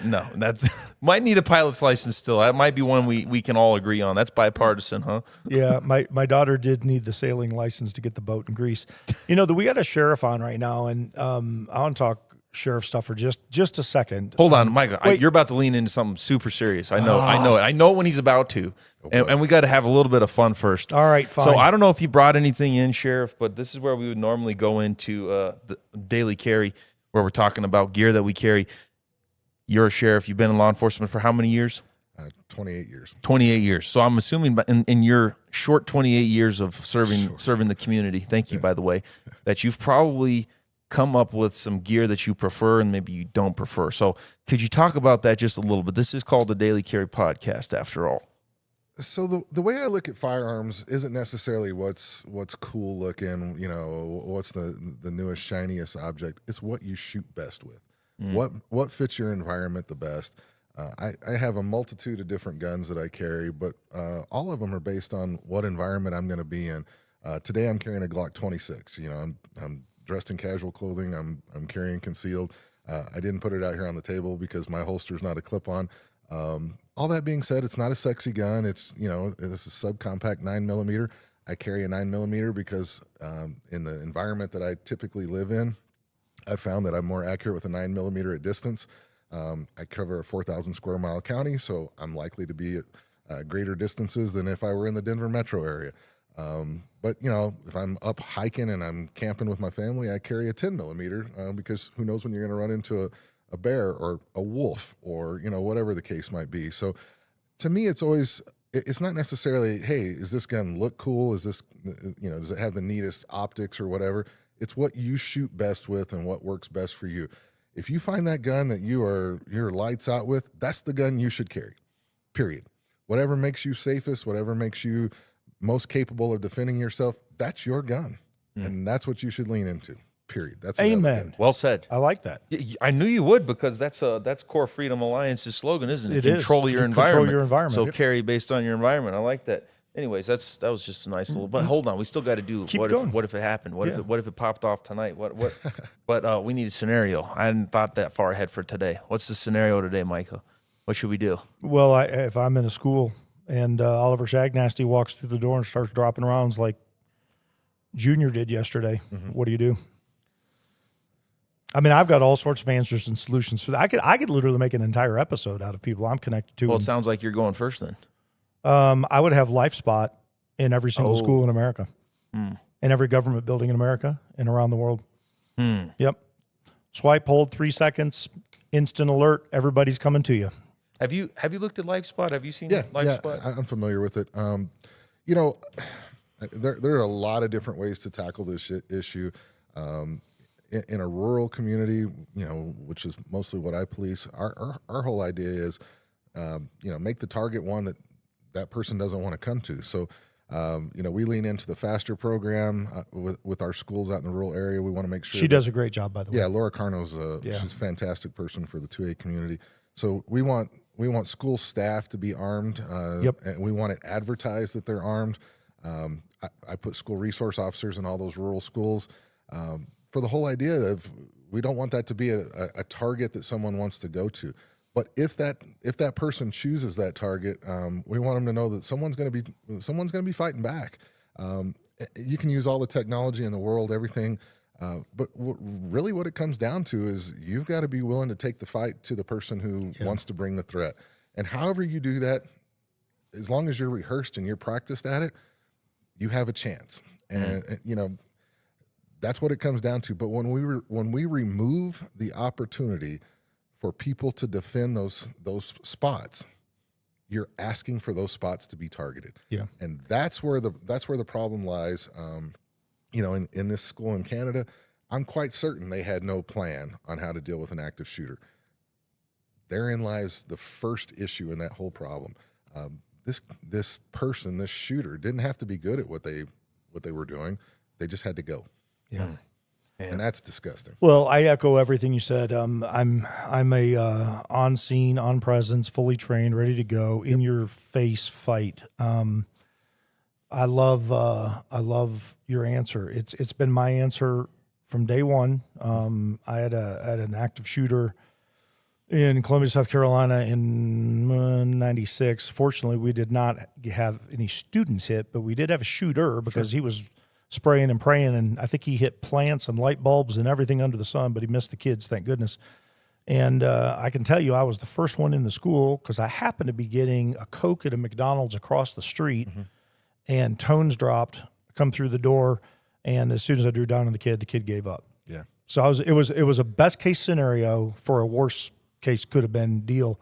no. That's might need a pilot's license still. That might be one we can all agree on. That's bipartisan, huh? Yeah, my daughter did need the sailing license to get the boat in Greece. We got a sheriff on right now, and I want to talk sheriff stuff for just a second. Hold on, Michael. You're about to lean into something super serious. I know it. I know when he's about to, and we got to have a little bit of fun first. All right, fine. So I don't know if you brought anything in, Sheriff, but this is where we would normally go into the daily carry, where we're talking about gear that we carry. You're a sheriff. You've been in law enforcement for how many years? 28 years. 28 years. So I'm assuming in your short 28 years of serving the community, thank you, by the way, that you've probably come up with some gear that you prefer and maybe you don't prefer. So could you talk about that just a little bit? This is called the Daily Carry Podcast, after all. So the way I look at firearms isn't necessarily what's cool looking, what's the newest, shiniest object. It's what you shoot best with. What fits your environment the best. I have a multitude of different guns that I carry, but all of them are based on what environment I'm going to be in. Today I'm carrying a Glock 26. I'm dressed in casual clothing. I'm carrying concealed. I didn't put it out here on the table because my holster's not a clip-on. All that being said, it's not a sexy gun. It's, this is subcompact 9mm. I carry a 9mm because in the environment that I typically live in, I found that I'm more accurate with a 9mm at distance. I cover a 4,000 square mile county, so I'm likely to be at greater distances than if I were in the Denver metro area. But if I'm up hiking and I'm camping with my family, I carry a 10mm because who knows when you're going to run into a bear or a wolf or whatever the case might be. So to me, it's always it's not necessarily, hey, is this gun look cool? Is this, does it have the neatest optics or whatever? It's what you shoot best with and what works best for you. If you find that gun that you're lights out with, that's the gun you should carry, period. Whatever makes you safest, whatever makes you most capable of defending yourself, that's your gun. And that's what you should lean into, period. That's Amen. Well said. I like that. I knew you would, because that's Core Freedom Alliance's slogan, isn't it? It is. Control your Control environment. your environment. So Yep. carry based on your environment. I like that. Anyways, that was just a nice little. But hold on, we still got to do. Keep What going. if it happened? What if it popped off tonight? What? But we need a scenario. I hadn't thought that far ahead for today. What's the scenario today, Michael? What should we do? Well, if I'm in a school and Oliver Shagnasty walks through the door and starts dropping rounds like Junior did yesterday, what do you do? I mean, I've got all sorts of answers and solutions for that. I could literally make an entire episode out of people I'm connected to. Well, it sounds like you're going first then. I would have LifeSpot in every single school in America, in every government building in America and around the world. Yep. Swipe, hold, 3 seconds, instant alert. Everybody's coming to you. Have you looked at LifeSpot? Have you seen LifeSpot? Yeah, I'm familiar with it. There are a lot of different ways to tackle this issue. In a rural community, which is mostly what I police, our whole idea is, make the target one that person doesn't want to come to. So, we lean into the FASTER program with our schools out in the rural area. We want to make sure she does a great job, by the way. Yeah, Laura Carno's she's a fantastic person for the 2A community. So we want school staff to be armed. And we want it advertised that they're armed. I put school resource officers in all those rural schools for the whole idea of we don't want that to be a target that someone wants to go to. But if that person chooses that target, we want them to know that someone's going to be fighting back. You can use all the technology in the world, everything, but really what it comes down to is you've got to be willing to take the fight to the person who wants to bring the threat. And however you do that, as long as you're rehearsed and you're practiced at it, you have a chance. And that's what it comes down to. But when we remove the opportunity for people to defend those spots, you're asking for those spots to be targeted. Yeah. And that's where the problem lies. In this school in Canada, I'm quite certain they had no plan on how to deal with an active shooter. Therein lies the first issue in that whole problem. This shooter didn't have to be good at what they were doing. They just had to go. Yeah. And that's disgusting. Well, I echo everything you said. I'm a on scene, on presence, fully trained, ready to go, in your face fight. I love your answer. It's been my answer from day one. I had an active shooter in Columbia, South Carolina in 96. Fortunately, we did not have any students hit, but we did have a shooter because he was spraying and praying, and I think he hit plants and light bulbs and everything under the sun, but he missed the kids, thank goodness. And I can tell you I was the first one in the school because I happened to be getting a Coke at a McDonald's across the street, and tones dropped, come through the door, and as soon as I drew down on the kid gave up. Yeah. So it was a best case scenario for a worst case could have been deal.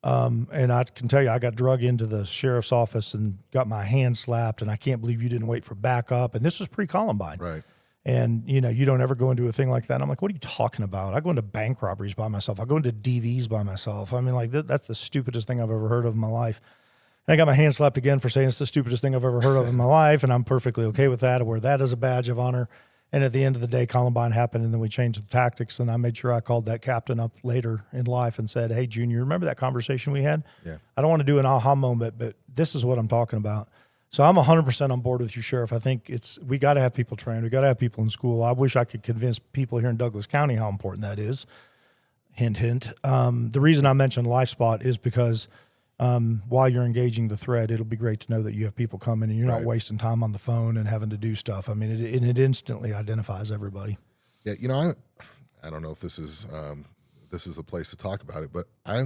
And I can tell you, I got drug into the sheriff's office and got my hand slapped, and I can't believe you didn't wait for backup. And this was pre-Columbine. Right. And, you don't ever go into a thing like that. I'm like, what are you talking about? I go into bank robberies by myself. I go into DVs by myself. I mean, like, that's the stupidest thing I've ever heard of in my life. And I got my hand slapped again for saying it's the stupidest thing I've ever heard of in my life, and I'm perfectly okay with that. I wear that as a badge of honor. And at the end of the day, Columbine happened, and then we changed the tactics, and I made sure I called that captain up later in life and said, hey, Junior, remember that conversation we had? Yeah. I don't want to do an aha moment, but this is what I'm talking about. So I'm 100% on board with you, Sheriff. I think we got to have people trained. We got to have people in school. I wish I could convince people here in Douglas County how important that is. Hint, hint. The reason I mentioned LifeSpot is because while you're engaging the thread, it'll be great to know that you have people coming and you're not wasting time on the phone and having to do stuff. I mean, it instantly identifies everybody. Yeah, I don't know if this is the place to talk about it, but I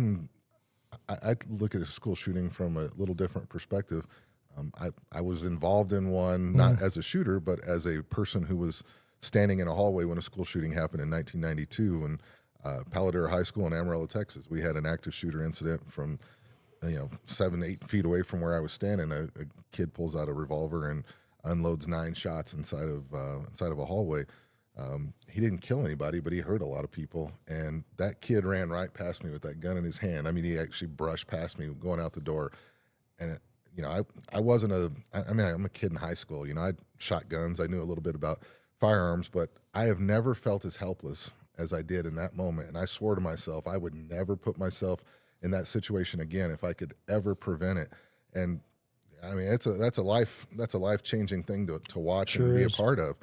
look at a school shooting from a little different perspective. I was involved in one, not as a shooter, but as a person who was standing in a hallway when a school shooting happened in 1992 in Paladera High School in Amarillo, Texas. We had an active shooter incident from 7, 8 feet away from where I was standing, a kid pulls out a revolver and unloads 9 shots inside of a hallway. He didn't kill anybody, but he hurt a lot of people. And that kid ran right past me with that gun in his hand. I mean, he actually brushed past me going out the door. And I wasn't I'm a kid in high school. I shot guns. I knew a little bit about firearms, but I have never felt as helpless as I did in that moment. And I swore to myself I would never put myself in that situation again if I could ever prevent it. And I mean, that's a life-changing thing to watch and be a part of.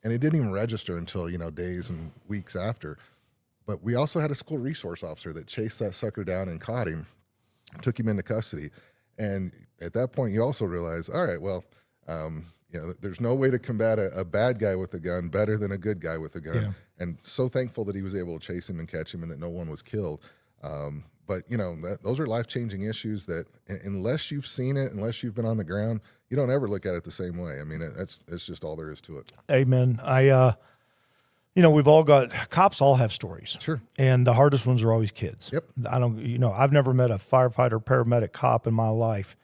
And it didn't even register until, days and weeks after. But we also had a school resource officer that chased that sucker down and caught him, took him into custody. And at that point, you also realize, all right, well, there's no way to combat a bad guy with a gun better than a good guy with a gun. Yeah. And so thankful that he was able to chase him and catch him and that no one was killed. But, those are life-changing issues that unless you've seen it, unless you've been on the ground, you don't ever look at it the same way. I mean, it's just all there is to it. Amen. Cops all have stories. Sure. And the hardest ones are always kids. Yep. I've never met a firefighter, paramedic, cop in my life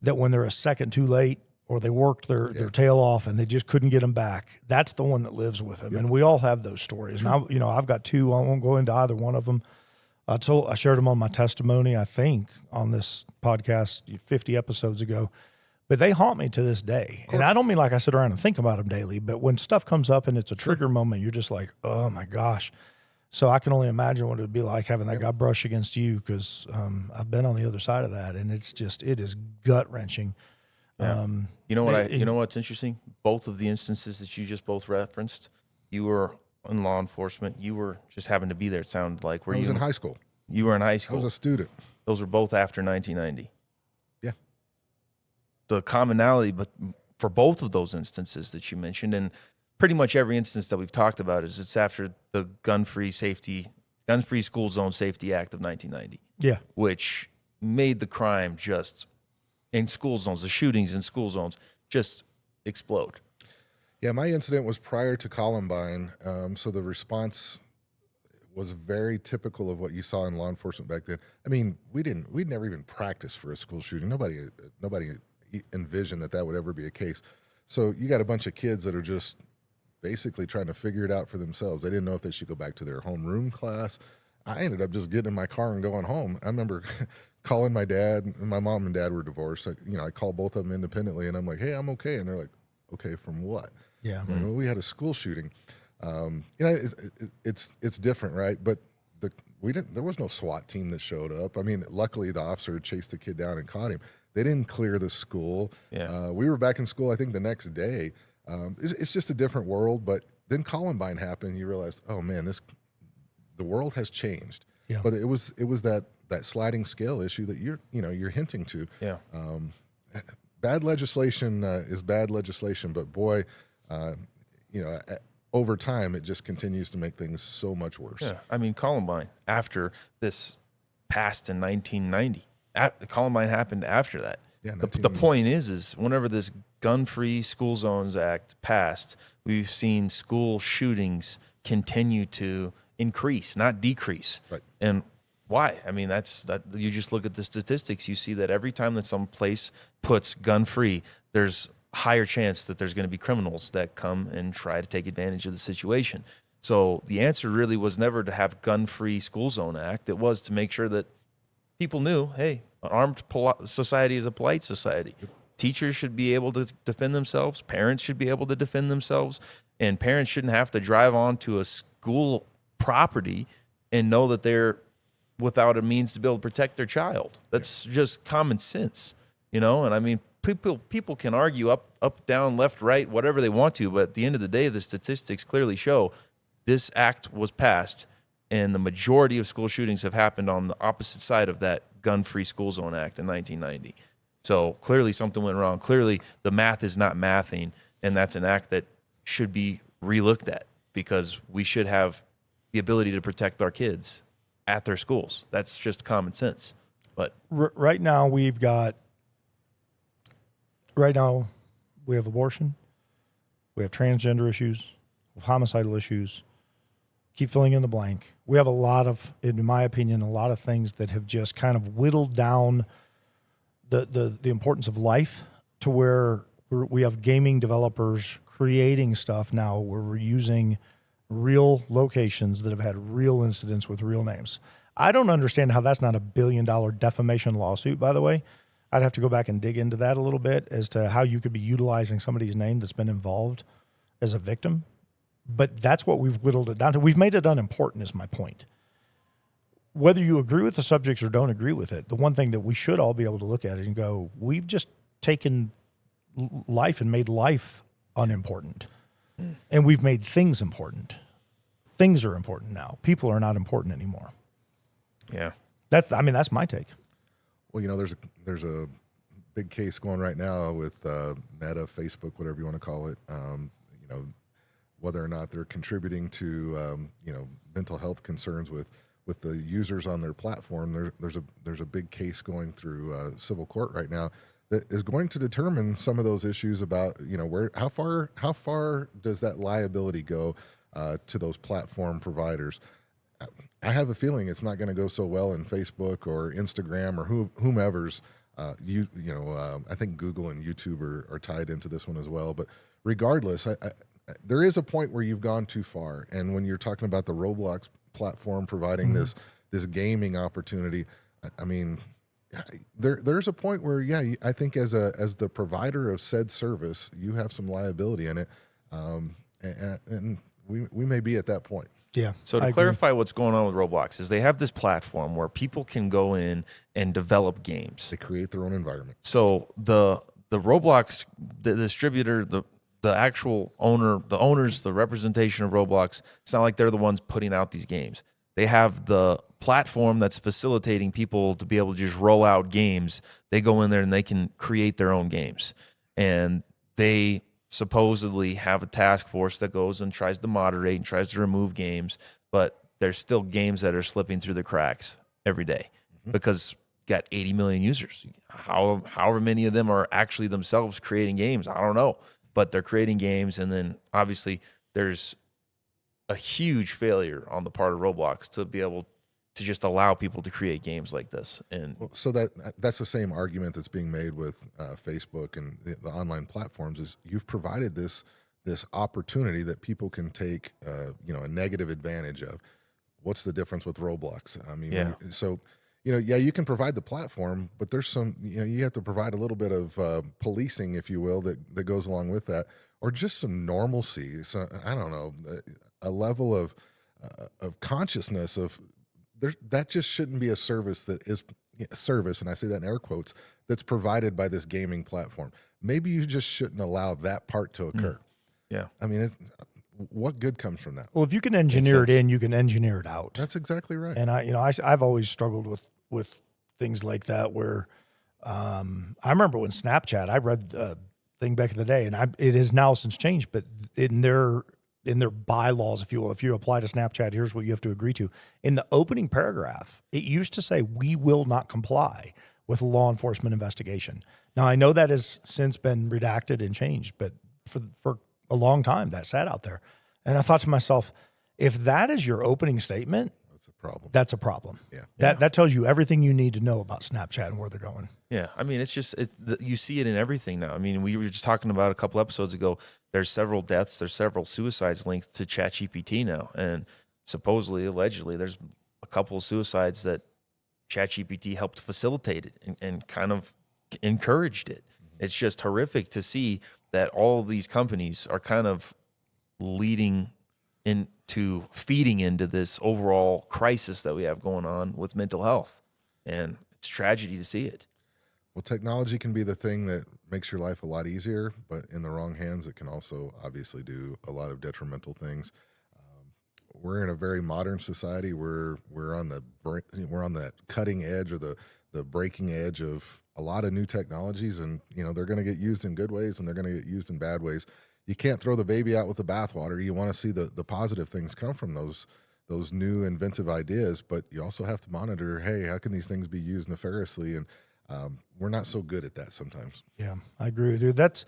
that when they're a second too late or they worked their tail off and they just couldn't get them back, that's the one that lives with them. Yep. And we all have those stories. Sure. And I've got 2. I won't go into either one of them. I shared them on my testimony, I think, on this podcast 50 episodes ago. But they haunt me to this day. And I don't mean like I sit around and think about them daily, but when stuff comes up and it's a trigger moment, you're just like, oh, my gosh. So I can only imagine what it would be like having that guy brush against you because I've been on the other side of that, and it is gut-wrenching. Yeah. What's interesting? Both of the instances that you just both referenced, you were in law enforcement. You were just happened to be there, it sounded like. I was in high school. You were in high school. I was a student. Those were both after 1990. Yeah. The commonality, but for both of those instances that you mentioned, and pretty much every instance that we've talked about, is it's after the Gun-Free School Zone Safety Act of 1990. Yeah. Which made the crime just in school zones, the shootings in school zones, just explode. Yeah, my incident was prior to Columbine, so the response was very typical of what you saw in law enforcement back then. I mean, we'd never even practiced for a school shooting. Nobody envisioned that would ever be a case. So you got a bunch of kids that are just basically trying to figure it out for themselves. They didn't know if they should go back to their homeroom class. I ended up just getting in my car and going home. I remember calling my dad, and my mom and dad were divorced. I called both of them independently, and I'm like, hey, I'm okay. And they're like, okay, from what? Yeah. Like, well, we had a school shooting. It's different, right? But there was no SWAT team that showed up. I mean, luckily the officer chased the kid down and caught him. They didn't clear the school. Yeah. We were back in school, I think, the next day. It's just a different world. But then Columbine happened. You realize, oh man, the world has changed. Yeah. But it was that sliding scale issue that you're hinting to. Yeah. Bad legislation is bad legislation, but boy, over time it just continues to make things so much worse. Yeah. I mean, Columbine, after this passed in 1990, Columbine happened after that. Yeah, the point is whenever this Gun-Free School Zones Act passed, we've seen school shootings continue to increase, not decrease. Right. And why? I mean, that you just look at the statistics, you see that every time that some place puts gun-free, there's a higher chance that there's going to be criminals that come and try to take advantage of the situation. So the answer really was never to have Gun-Free School Zone Act. It was to make sure that people knew, hey, an armed society is a polite society. Teachers should be able to defend themselves. Parents should be able to defend themselves. And parents shouldn't have to drive onto a school property and know that they're without a means to be able to protect their child. That's just common sense, And I mean, people can argue up, down, left, right, whatever they want to, but at the end of the day, the statistics clearly show this act was passed, and the majority of school shootings have happened on the opposite side of that Gun-Free School Zone Act in 1990. So clearly something went wrong. Clearly the math is not mathing, and that's an act that should be relooked at because we should have the ability to protect our kids at their schools. That's just common sense. But right now we have abortion, we have transgender issues, we have homicidal issues, keep filling in the blank. We have a lot of, in my opinion, a lot of things that have just kind of whittled down the importance of life to where we have gaming developers creating stuff now where we're using real locations that have had real incidents with real names. I don't understand how that's not a $1 billion defamation lawsuit, by the way. I'd have to go back and dig into that a little bit as to how you could be utilizing somebody's name that's been involved as a victim. But that's what we've whittled it down to. We've made it unimportant, is my point. Whether you agree with the subjects or don't agree with it, the one thing that we should all be able to look at it and go, we've just taken life and made life unimportant. And we've made things important. Things are important now. People are not important anymore. Yeah. That's my take. Well, there's a big case going right now with Meta, Facebook, whatever you want to call it. Whether or not they're contributing to mental health concerns with the users on their platform. There's a big case going through civil court right now that is going to determine some of those issues about how far does that liability go to those platform providers. I have a feeling it's not going to go so well in Facebook or Instagram or whomever's. I think Google and YouTube are tied into this one as well. But regardless, there is a point where you've gone too far. And when you're talking about the Roblox platform providing this gaming opportunity, I mean, there's a point where, I think as the provider of said service, you have some liability in it, and we may be at that point. Yeah. So to clarify what's going on with Roblox is they have this platform where people can go in and develop games. They create their own environment. So the Roblox, the distributor, the actual owner, the owners, the representation of Roblox, it's not like they're the ones putting out these games. They have the platform that's facilitating people to be able to just roll out games. They go in there and they can create their own games. And they supposedly have a task force that goes and tries to moderate and tries to remove games, but there's still games that are slipping through the cracks every day because got 80 million users. However many of them are actually themselves creating games, I don't know, but they're creating games. And then obviously there's a huge failure on the part of Roblox to be able to just allow people to create games like this. And so that's the same argument that's being made with Facebook and the online platforms is you've provided this opportunity that people can take a negative advantage of. What's the difference with Roblox? I mean, you can provide the platform, but there's some, you have to provide a little bit of policing, if you will, that goes along with that, or just some normalcy. So I don't know, a level of consciousness of that just shouldn't be a service that is a service, and I say that in air quotes, that's provided by this gaming platform. Maybe you just shouldn't allow that part to occur. Yeah. I mean, what good comes from that? Well, if you can engineer it in, you can engineer it out. That's exactly right. And I've always struggled with things like that where I remember when Snapchat, I read a thing back in the day, and it has now since changed, but in their bylaws, if you will, if you apply to Snapchat, here's what you have to agree to. In the opening paragraph, it used to say, we will not comply with law enforcement investigation. Now, I know that has since been redacted and changed, but for a long time that sat out there. And I thought to myself, if that is your opening statement, that's a problem. Yeah. That tells you everything you need to know about Snapchat and where they're going. Yeah, I mean, you see it in everything now. I mean, we were just talking about a couple episodes ago, there's several deaths, there's several suicides linked to ChatGPT now. And supposedly, allegedly, there's a couple of suicides that ChatGPT helped facilitate it and kind of encouraged it. It's just horrific to see that all of these companies are kind of feeding into this overall crisis that we have going on with mental health. And it's tragedy to see it. Well, technology can be the thing that makes your life a lot easier, but in the wrong hands, it can also obviously do a lot of detrimental things. We're in a very modern society. We're on that cutting edge or the breaking edge of a lot of new technologies, and they're going to get used in good ways and they're going to get used in bad ways. You can't throw the baby out with the bathwater. You want to see the positive things come from those new inventive ideas, but you also have to monitor, hey, how can these things be used nefariously? And we're not so good at that sometimes. Yeah, I agree with you. That's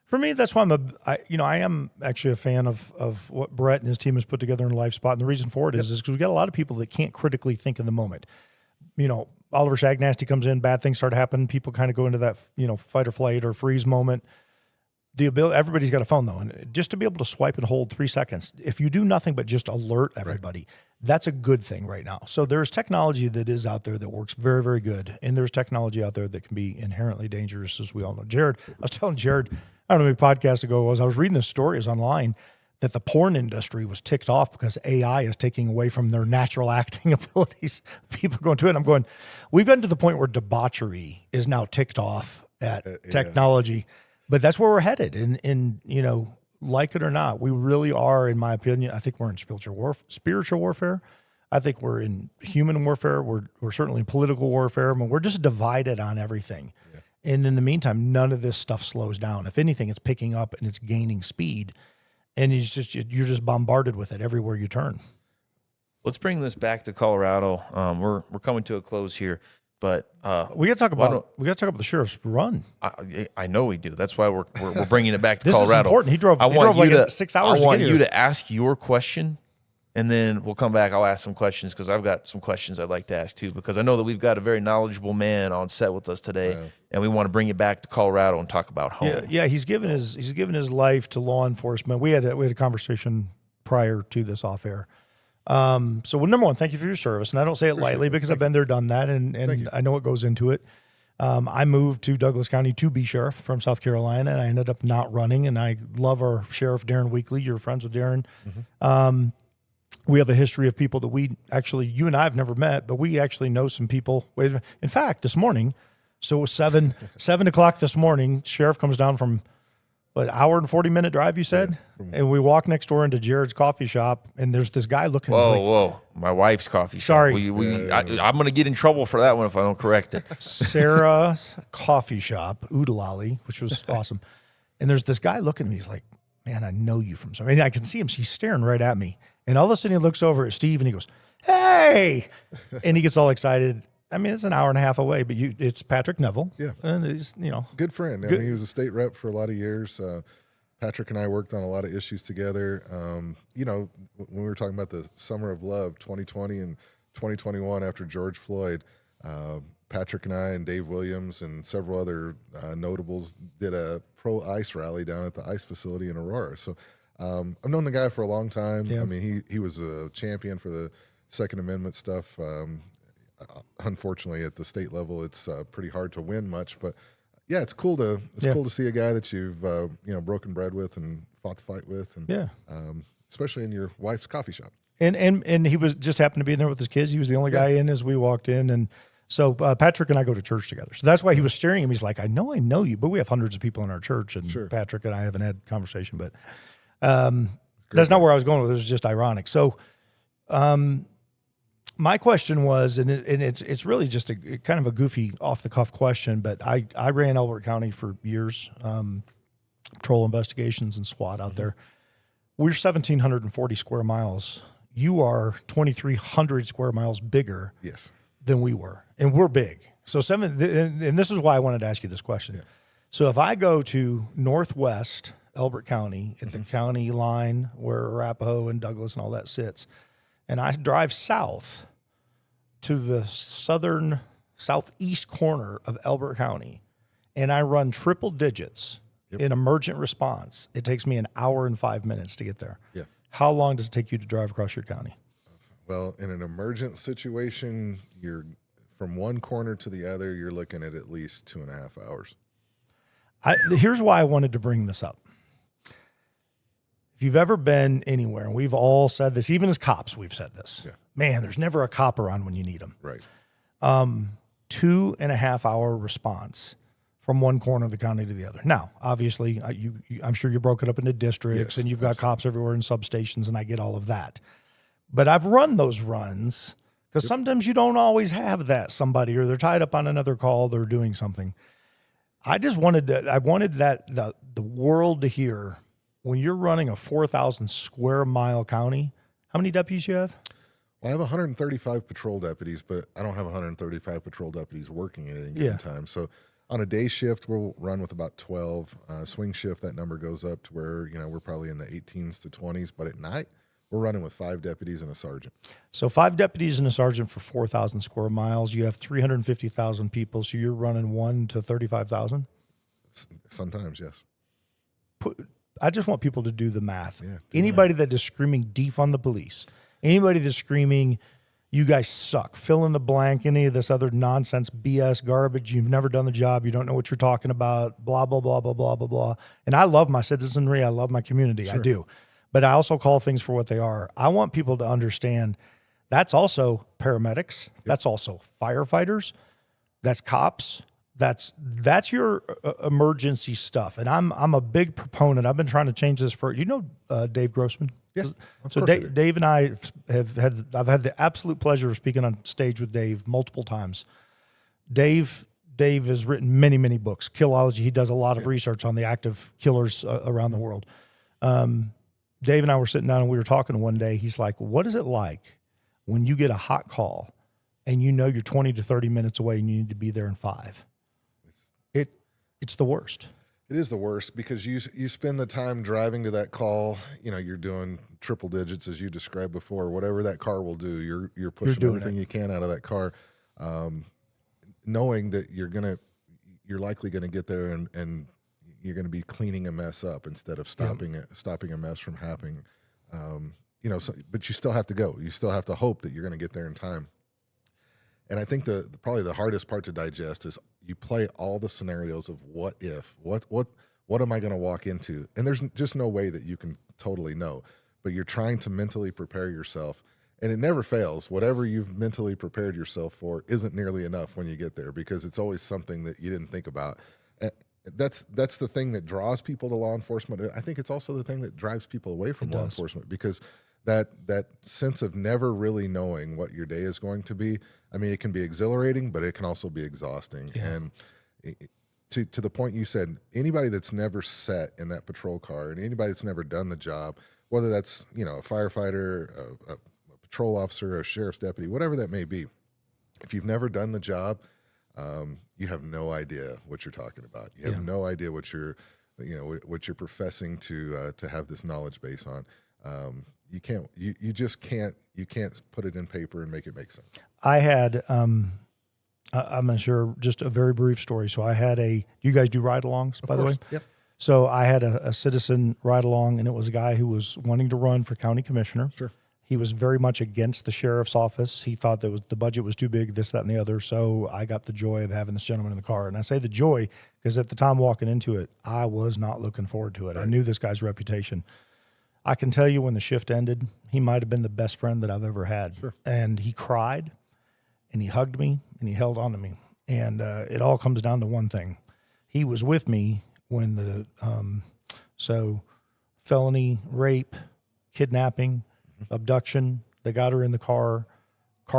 For me, that's why I am actually a fan of what Brett and his team has put together in Life Spot. And the reason for it is because we got a lot of people that can't critically think in the moment. Oliver Shagnasty comes in, bad things start happening. People kind of go into that, fight or flight or freeze moment. Everybody's got a phone though. And just to be able to swipe and hold 3 seconds, if you do nothing but just alert everybody, that's a good thing right now. So there's technology that is out there that works very, very good. And there's technology out there that can be inherently dangerous, as we all know. I was telling Jared, I don't know how many podcasts ago it was, I was reading this story, it was online, that the porn industry was ticked off because AI is taking away from their natural acting abilities. People going to it. I'm going, we've gotten to the point where debauchery is now ticked off at technology, but that's where we're headed. And like it or not, we really are, in my opinion, I think we're in spiritual warfare. I think we're in human warfare. We're certainly in political warfare. I mean, we're just divided on everything. Yeah. And in the meantime, none of this stuff slows down. If anything, it's picking up and it's gaining speed. And you're just bombarded with it everywhere you turn. Let's bring this back to Colorado. We're coming to a close here, but we got to talk about the sheriff's run. I know we do. That's why we're bringing it back to this Colorado. This is important. He drove like 6 hours. I want you to ask your question, and then we'll come back. I'll ask some questions because I've got some questions I'd like to ask too. Because I know that we've got a very knowledgeable man on set with us today, and we want to bring it back to Colorado and talk about home. Yeah. He's given his life to law enforcement. We had a conversation prior to this off air. So number one, thank you for your service, and I don't say it lightly because I've been there, done that, and I know what goes into it. I moved to Douglas County to be sheriff from South Carolina, and I ended up not running. And I love our sheriff, Darren Weekly. You're friends with Darren. Mm-hmm. We have a history of people that you and I have never met, but we actually know some people. In fact, this morning, so it was 7 o'clock this morning, sheriff comes down from an hour and 40-minute drive, you said? Yeah. And we walk next door into Jared's coffee shop, and there's this guy looking. Whoa. My wife's coffee shop. Sorry. I'm going to get in trouble for that one if I don't correct it. Sarah's coffee shop, Oodalali, which was awesome. And there's this guy looking at me. He's like, man, I know you from somewhere. And I can see him. He's staring right at me. And all of a sudden he looks over at Steve and he goes, hey! And he gets all excited. I mean, it's an hour and a half away, but it's Patrick Neville. Yeah. And he's, good friend. I mean, he was a state rep for a lot of years. Patrick and I worked on a lot of issues together. When we were talking about the summer of love, 2020 and 2021 after George Floyd, Patrick and I and Dave Williams and several other notables did a pro-ICE rally down at the ICE facility in Aurora. So I've known the guy for a long time. Yeah. I mean, he was a champion for the Second Amendment stuff. Unfortunately, at the state level, it's pretty hard to win much. But yeah, it's cool to see a guy that you've broken bread with and fought the fight with, and especially in your wife's coffee shop. And he was just happened to be in there with his kids. He was the only guy in as we walked in, and so Patrick and I go to church together. So that's why he was staring at me. He's like, I know you, but we have hundreds of people in our church, and Patrick and I haven't had a conversation, but. That's not where I was going with it. It was just ironic. So, my question was, and it's really just a kind of a goofy off the cuff question, but I ran Elbert County for years, patrol investigations and SWAT out there. We're 1,740 square miles. You are 2,300 square miles bigger than we were, and we're big. So and this is why I wanted to ask you this question. Yeah. So if I go to Northwest Elbert County at the county line where Arapahoe and Douglas and all that sits, and I drive south to the southeast corner of Elbert County, and I run triple digits in emergent response, it takes me an hour and 5 minutes to get there. Yeah. How long does it take you to drive across your county? Well, in an emergent situation, you're from one corner to the other, you're looking at least 2.5 hours. Here's why I wanted to bring this up. If you've ever been anywhere, and we've all said this, even as cops, we've said this. Yeah. Man, there's never a cop around when you need them. Right. 2.5 hour response from one corner of the county to the other. Now, obviously, I'm sure you broke it up into districts, and you've got cops everywhere in substations, and I get all of that. But I've run those runs because sometimes you don't always have that somebody, or they're tied up on another call, they're doing something. I wanted the world to hear. When you're running a 4,000 square mile county, how many deputies you have? Well, I have 135 patrol deputies, but I don't have 135 patrol deputies working at any given time. So On a day shift, we'll run with about 12. Swing shift, that number goes up to where, we're probably in the 18s to 20s. But at night, we're running with 5 deputies and a sergeant. So 5 deputies and a sergeant for 4,000 square miles. You have 350,000 people, so you're running 1 to 35,000? Sometimes, yes. I just want people to do the math. Yeah, anybody that is screaming defund the police, anybody that's screaming, you guys suck, fill in the blank, any of this other nonsense, BS, garbage, you've never done the job, you don't know what you're talking about, blah, blah, blah, blah, blah, blah, blah. And I love my citizenry. I love my community. Sure. I do. But I also call things for what they are. I want people to understand that's also paramedics. Yep. That's also firefighters. That's cops. That's your emergency stuff. And I'm a big proponent. I've been trying to change this for, Dave Grossman? Yes. So Dave and I I've had the absolute pleasure of speaking on stage with Dave multiple times. Dave has written many, many books. Killology. He does a lot of research on the active killers around the world. Dave and I were sitting down and we were talking one day. He's like, what is it like when you get a hot call and you're 20 to 30 minutes away and you need to be there in 5? It's the worst. It is the worst because you spend the time driving to that call. You're doing triple digits as you described before. Whatever that car will do, you're pushing everything you can out of that car, knowing that you're likely gonna get there and you're gonna be cleaning a mess up instead of stopping a mess from happening. But you still have to go. You still have to hope that you're gonna get there in time. And I think probably the hardest part to digest is you play all the scenarios of what if, what am I going to walk into? And there's just no way that you can totally know, but you're trying to mentally prepare yourself, and it never fails. Whatever you've mentally prepared yourself for isn't nearly enough when you get there because it's always something that you didn't think about. And that's the thing that draws people to law enforcement. I think it's also the thing that drives people away from law enforcement because that sense of never really knowing what your day is going to be. I mean, it can be exhilarating, but it can also be exhausting. Yeah. And to the point you said, anybody that's never sat in that patrol car and anybody that's never done the job, whether that's, a firefighter, a patrol officer, a sheriff's deputy, whatever that may be, if you've never done the job, you have no idea what you're talking about. You have no idea what you're professing to have this knowledge base on. You just can't put it in paper and make it make sense. I had, I'm going to share just a very brief story. So I had you guys do ride-alongs, by the way? Yep. So I had a citizen ride-along, and it was a guy who was wanting to run for county commissioner. Sure. He was very much against the sheriff's office. He thought the budget was too big, this, that, and the other. So I got the joy of having this gentleman in the car. And I say the joy because at the time walking into it, I was not looking forward to it. Right. I knew this guy's reputation. I can tell you when the shift ended, he might have been the best friend that I've ever had. Sure. And he cried, and he hugged me, and he held on to me. And it all comes down to one thing. He was with me when so felony, rape, kidnapping, abduction, they got her in the car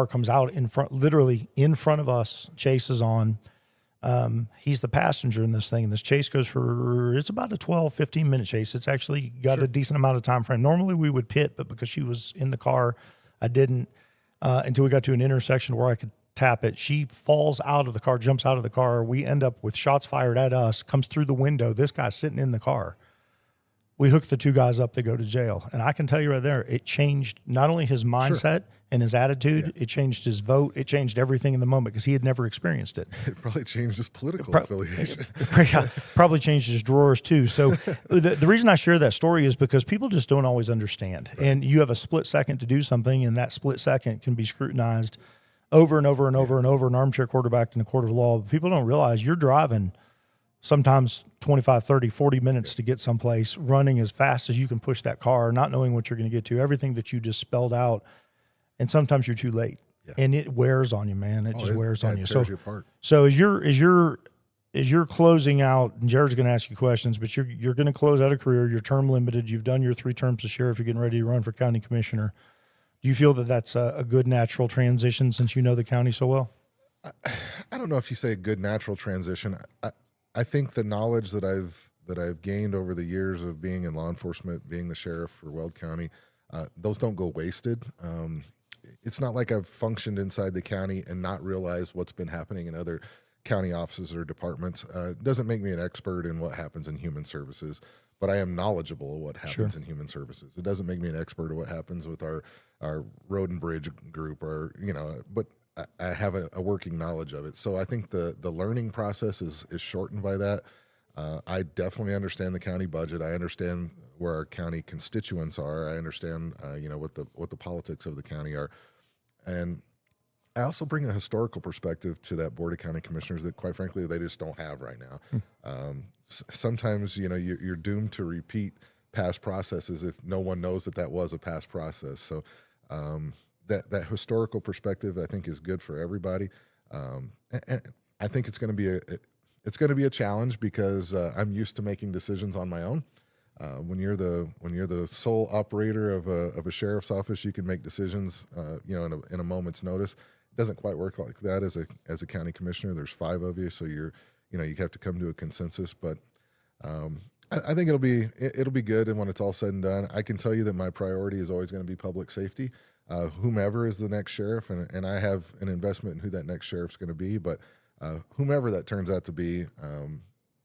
comes out in front, literally in front of us, chases on. He's the passenger in this thing, and this chase goes it's about a 12, 15-minute chase. It's actually got a decent amount of time frame. Normally we would pit, but because she was in the car, I didn't until we got to an intersection where I could tap it. She falls out of the car, jumps out of the car. We end up with shots fired at us, comes through the window. This guy's sitting in the car. We hooked the 2 guys up to go to jail. And I can tell you right there, it changed not only his mindset and his attitude, it changed his vote, it changed everything in the moment because he had never experienced it. It probably changed his political affiliation. Probably changed his drawers too. So the reason I share that story is because people just don't always understand. Right. And you have a split second to do something, and that split second can be scrutinized over and over and over and over, an armchair quarterback in a court of law. People don't realize you're driving sometimes 25, 30, 40 minutes to get someplace, running as fast as you can push that car, not knowing what you're going to get to, everything that you just spelled out. And sometimes you're too late, and it wears on you, man. It just wears on you. So, you apart. So as you're closing out, and Jared's going to ask you questions, but you're going to close out a career. You're term limited. You've done your 3 terms as sheriff. You're getting ready to run for county commissioner. Do you feel that that's a good natural transition since you know the county so well? I don't know if you say a good natural transition. I think the knowledge that I've gained over the years of being in law enforcement, being the sheriff for Weld County, those don't go wasted. It's not like I've functioned inside the county and not realized what's been happening in other county offices or departments. It doesn't make me an expert in what happens in human services, but I am knowledgeable of what happens in human services. It doesn't make me an expert of what happens with our road and bridge group, or but I have a working knowledge of it. So I think the learning process is shortened by that. I definitely understand the county budget. I understand where our county constituents are. I understand what the politics of the county are, and I also bring a historical perspective to that Board of County Commissioners that, quite frankly, they just don't have right now. Sometimes, you're doomed to repeat past processes if no one knows that was a past process. So that historical perspective, I think, is good for everybody. And I think it's going to be a challenge because I'm used to making decisions on my own. When you're the sole operator of a sheriff's office, you can make decisions, in a moment's notice. It doesn't quite work like that as a county commissioner. There's 5 of you, so you have to come to a consensus. But I think it'll be good, and when it's all said and done, I can tell you that my priority is always going to be public safety. Whomever is the next sheriff, and I have an investment in who that next sheriff's going to be, but whomever that turns out to be,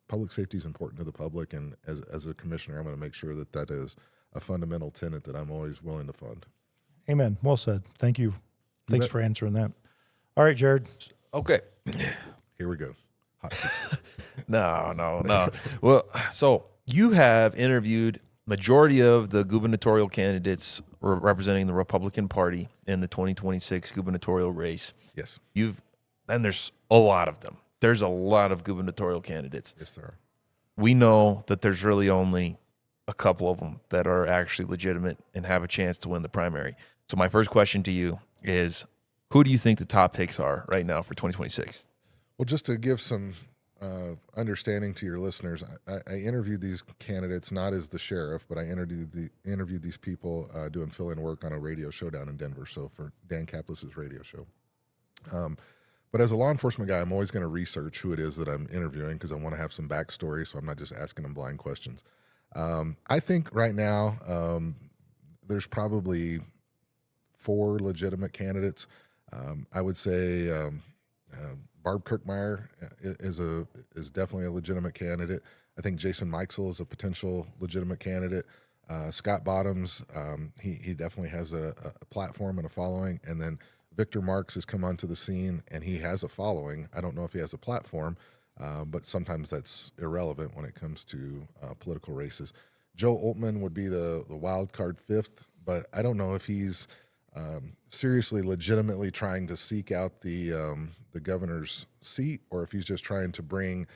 public safety is important to the public, and as a commissioner, I'm going to make sure that is a fundamental tenet that I'm always willing to fund. Amen. Well said. Thank you. Thanks for answering that. All right, Jared. Okay. Here we go. Hot seat. No. Well, so you have interviewed majority of the gubernatorial candidates representing the Republican Party in the 2026 gubernatorial race. Yes. And there's a lot of them. There's a lot of gubernatorial candidates. Yes, there are. We know that there's really only a couple of them that are actually legitimate and have a chance to win the primary. So my first question to you is, who do you think the top picks are right now for 2026? Well, just to give some understanding to your listeners, I interviewed these candidates not as the sheriff, but I interviewed these people doing fill-in work on a radio show down in Denver, so for Dan Caplis' radio show. But as a law enforcement guy, I'm always going to research who it is that I'm interviewing because I want to have some backstory, so I'm not just asking them blind questions. I think right now there's probably 4 legitimate candidates. I would say Barb Kirkmeyer is definitely a legitimate candidate. I think Jason Mikesell is a potential legitimate candidate. Scott Bottoms, he definitely has a platform and a following. And then Victor Marks has come onto the scene, and he has a following. I don't know if he has a platform, but sometimes that's irrelevant when it comes to political races. Joe Oltmann would be the wild card 5th, but I don't know if he's seriously, legitimately trying to seek out the governor's seat, or if he's just trying to bring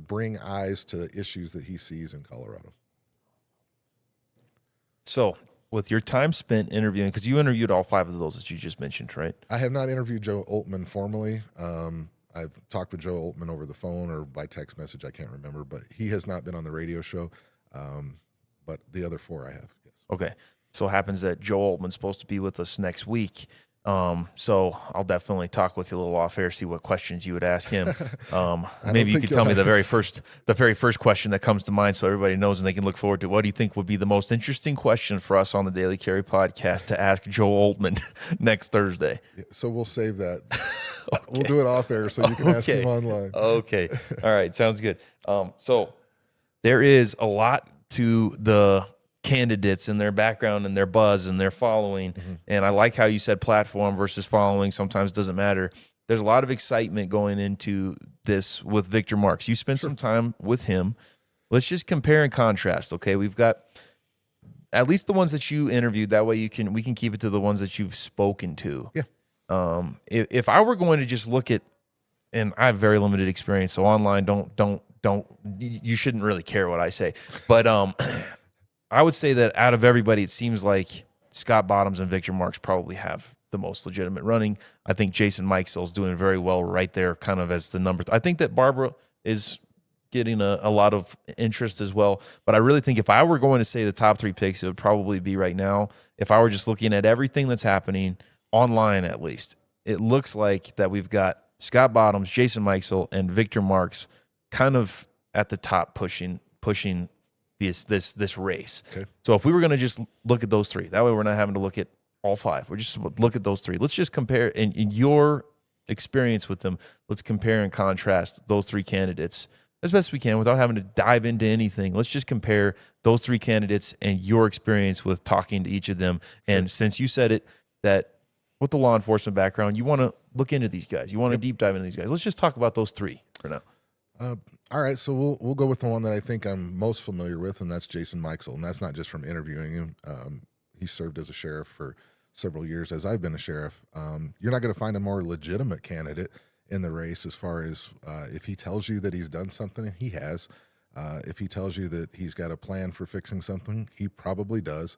bring eyes to the issues that he sees in Colorado. So, with your time spent interviewing, because you interviewed all 5 of those that you just mentioned, right? I have not interviewed Joe Oltmann formally. I've talked with Joe Oltmann over the phone or by text message. I can't remember, but he has not been on the radio show. But the other 4 I have, yes. Okay. So it happens that Joe Oltmann's supposed to be with us next week. So I'll definitely talk with you a little off air, see what questions you would ask him. Maybe you could tell me the very first question that comes to mind, so everybody knows and they can look forward to. What do you think would be the most interesting question for us on the Daily Carry podcast to ask Joe Oltmann next Thursday? Yeah, so we'll save that. Okay. We'll do it off air so you can ask him online. Okay. All right. Sounds good. So there is a lot to the candidates and their background and their buzz and their following. Mm-hmm. And I like how you said platform versus following. Sometimes it doesn't matter. There's a lot of excitement going into this with Victor Marks. You spent some time with him. Let's just compare and contrast. Okay. We've got at least the ones that you interviewed. That way we can keep it to the ones that you've spoken to. Yeah. If I were going to just look at, and I have very limited experience, so online, you shouldn't really care what I say, but, I would say that out of everybody, it seems like Scott Bottoms and Victor Marks probably have the most legitimate running. I think Jason Mikesell is doing very well right there, kind of as the number. I think that Barbara is getting a lot of interest as well. But I really think if I were going to say the top 3 picks, it would probably be right now. If I were just looking at everything that's happening online, at least, it looks like that we've got Scott Bottoms, Jason Mikesell, and Victor Marks kind of at the top pushing this race. Okay. So if we were going to just look at those 3, that way we're not having to look at all 5. We're just look at those 3. Let's just compare in your experience with them, let's compare and contrast those three candidates as best we can without having to dive into anything. Let's just compare those three candidates and your experience with talking to each of them. Sure. And since you said it, that with the law enforcement background, you want to look into these guys. You want to deep dive into these guys. Let's just talk about those three for now. All right, so we'll go with the one that I think I'm most familiar with, and that's Jason Mikesell. And that's not just from interviewing him. He served as a sheriff for several years as I've been a sheriff. You're not going to find a more legitimate candidate in the race as far as if he tells you that he's done something, he has. If he tells you that he's got a plan for fixing something, he probably does.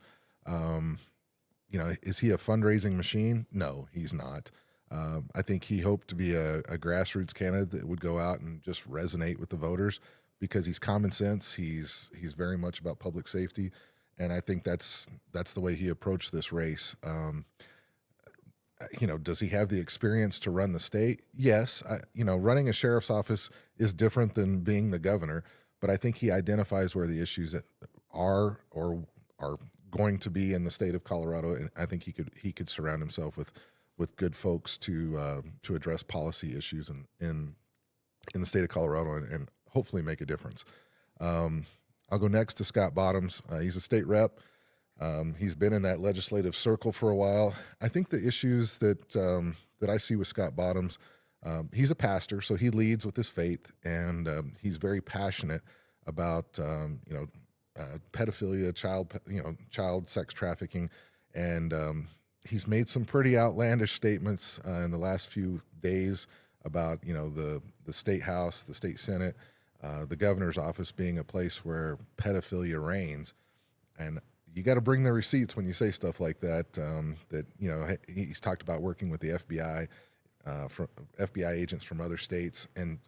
Is he a fundraising machine? No, he's not. I think he hoped to be a grassroots candidate that would go out and just resonate with the voters because he's common sense. He's very much about public safety, and I think that's the way he approached this race. Does he have the experience to run the state? Yes. Running a sheriff's office is different than being the governor, but I think he identifies where the issues are or are going to be in the state of Colorado, and I think he could surround himself with good folks to address policy issues in the state of Colorado and hopefully make a difference. I'll go next to Scott Bottoms. He's a state rep. He's been in that legislative circle for a while. I think the issues that I see with Scott Bottoms, he's a pastor, so he leads with his faith, and he's very passionate about pedophilia, child sex trafficking, and he's made some pretty outlandish statements in the last few days about the state house, the state senate, the governor's office being a place where pedophilia reigns, and you got to bring the receipts when you say stuff like that. He's talked about working with the FBI, from FBI agents from other states, and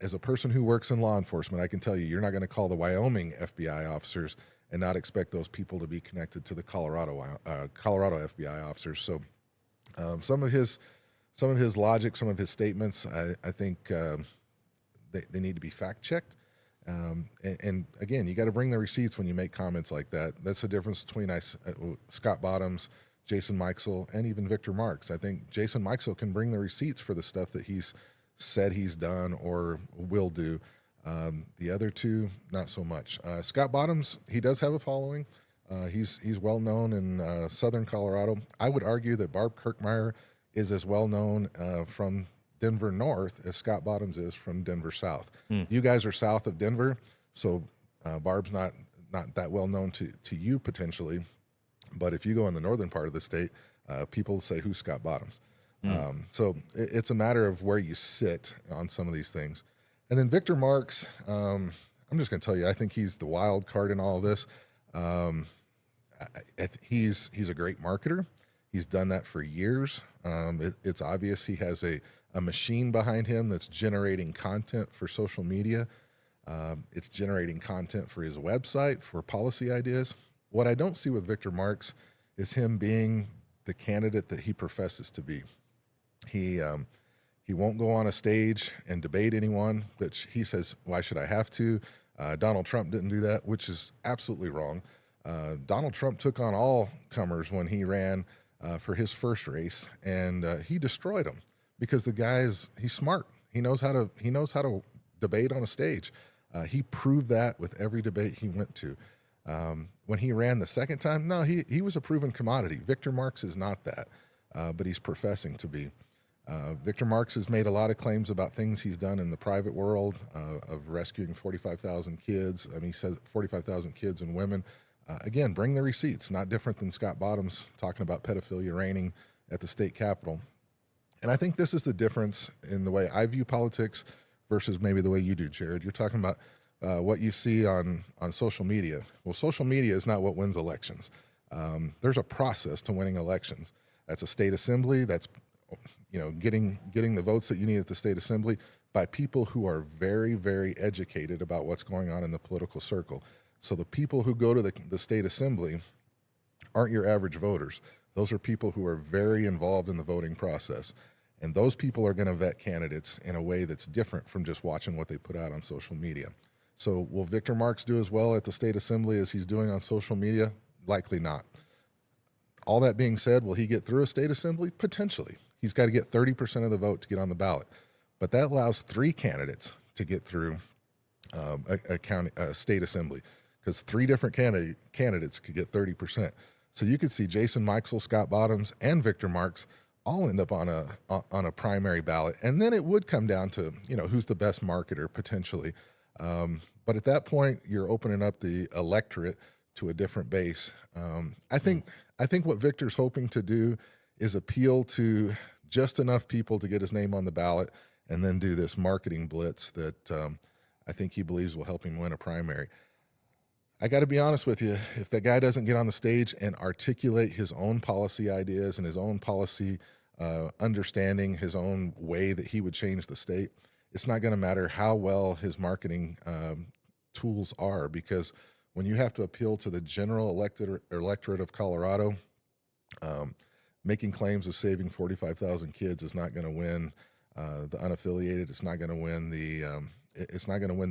as a person who works in law enforcement, I can tell you, you're not going to call the Wyoming FBI officers and not expect those people to be connected to the Colorado FBI officers. So, some of his logic, some of his statements, I think they need to be fact checked. And again, you got to bring the receipts when you make comments like that. That's the difference between Scott Bottoms, Jason Mikesell, and even Victor Marks. I think Jason Mikesell can bring the receipts for the stuff that he's said he's done or will do. The other two, not so much. Scott Bottoms, he does have a following. He's well known in southern Colorado. I would argue that Barb Kirkmeyer is as well known from Denver North as Scott Bottoms is from Denver South. You guys are south of Denver, so Barb's not that well known to you potentially, but if you go in the northern part of the state, people say, who's Scott Bottoms? So it's a matter of where you sit on some of these things. And then Victor Marks, I'm just going to tell you, I think he's the wild card in all of this. He's a great marketer. He's done that for years. It's obvious he has a machine behind him that's generating content for social media. It's generating content for his website, for policy ideas. What I don't see with Victor Marks is him being the candidate that he professes to be. He won't go on a stage and debate anyone, which he says, why should I have to? Donald Trump didn't do that, which is absolutely wrong. Donald Trump took on all comers when he ran for his first race, and he destroyed them because he's smart. He knows how to debate on a stage. He proved that with every debate he went to. When he ran the second time, no, he was a proven commodity. Victor Marks is not that, but he's professing to be. Victor Marks has made a lot of claims about things he's done in the private world of rescuing 45,000 kids. I mean, he says 45,000 kids and women. Again, bring the receipts, not different than Scott Bottoms talking about pedophilia reigning at the state capitol. And I think this is the difference in the way I view politics versus maybe the way you do, Jared. You're talking about what you see on social media. Well, social media is not what wins elections. There's a process to winning elections. That's a state assembly. That's getting the votes that you need at the state assembly by people who are very, very educated about what's going on in the political circle. So the people who go to the state assembly aren't your average voters. Those are people who are very involved in the voting process. And those people are going to vet candidates in a way that's different from just watching what they put out on social media. So will Victor Marks do as well at the state assembly as he's doing on social media? Likely not. All that being said, will he get through a state assembly? Potentially. He's got to get 30% of the vote to get on the ballot. But that allows 3 candidates to get through a state assembly, because 3 different candidates could get 30%. So you could see Jason Meixel, Scott Bottoms, and Victor Marks all end up on a primary ballot, and then it would come down to who's the best marketer potentially. But at that point, you're opening up the electorate to a different base. I think what Victor's hoping to do is appeal to just enough people to get his name on the ballot, and then do this marketing blitz that I think he believes will help him win a primary. I got to be honest with you, if that guy doesn't get on the stage and articulate his own policy ideas and his own policy understanding, his own way that he would change the state, it's not going to matter how well his marketing tools are, because when you have to appeal to the general electorate of Colorado, making claims of saving 45,000 kids is not going to win the unaffiliated. It's not going to win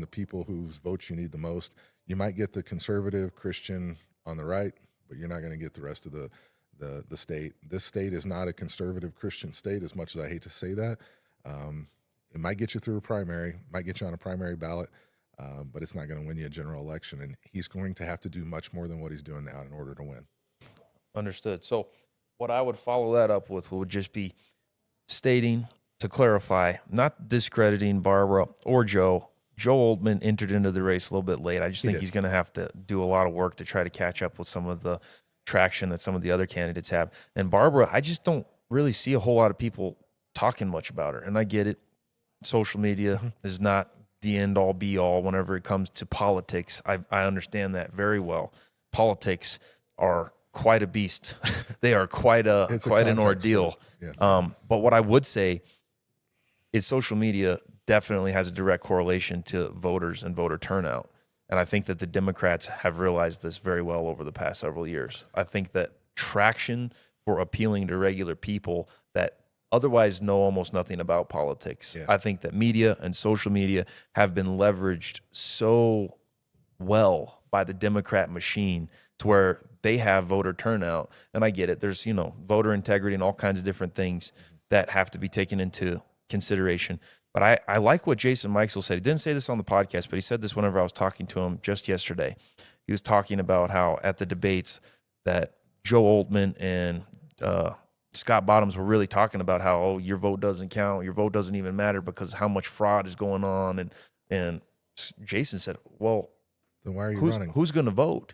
the people whose votes you need the most. You might get the conservative Christian on the right, but you're not going to get the rest of the state. This state is not a conservative Christian state, as much as I hate to say that. It might get you through a primary, might get you on a primary ballot, but it's not going to win you a general election. And he's going to have to do much more than what he's doing now in order to win. Understood. So what I would follow that up with would just be stating, to clarify, not discrediting Barbara or Joe. Joe Oldman entered into the race a little bit late. I just think he's going to have to do a lot of work to try to catch up with some of the traction that some of the other candidates have. And Barbara, I just don't really see a whole lot of people talking much about her. And I get it. Social media is not the end-all, be-all whenever it comes to politics. I understand that very well. Politics are quite a beast. They are quite an ordeal. Yeah. But what I would say is social media definitely has a direct correlation to voters and voter turnout. And I think that the Democrats have realized this very well over the past several years. I think that traction for appealing to regular people that otherwise know almost nothing about politics. Yeah. I think that media and social media have been leveraged so well by the Democrat machine to where they have voter turnout. And I get it. There's, voter integrity and all kinds of different things that have to be taken into consideration. But I like what Jason Meixel said. He didn't say this on the podcast, but he said this whenever I was talking to him just yesterday. He was talking about how at the debates that Joe Oldman and Scott Bottoms were really talking about how, your vote doesn't count, your vote doesn't even matter because how much fraud is going on. And Jason said, well, then why are you running? Who's going to vote?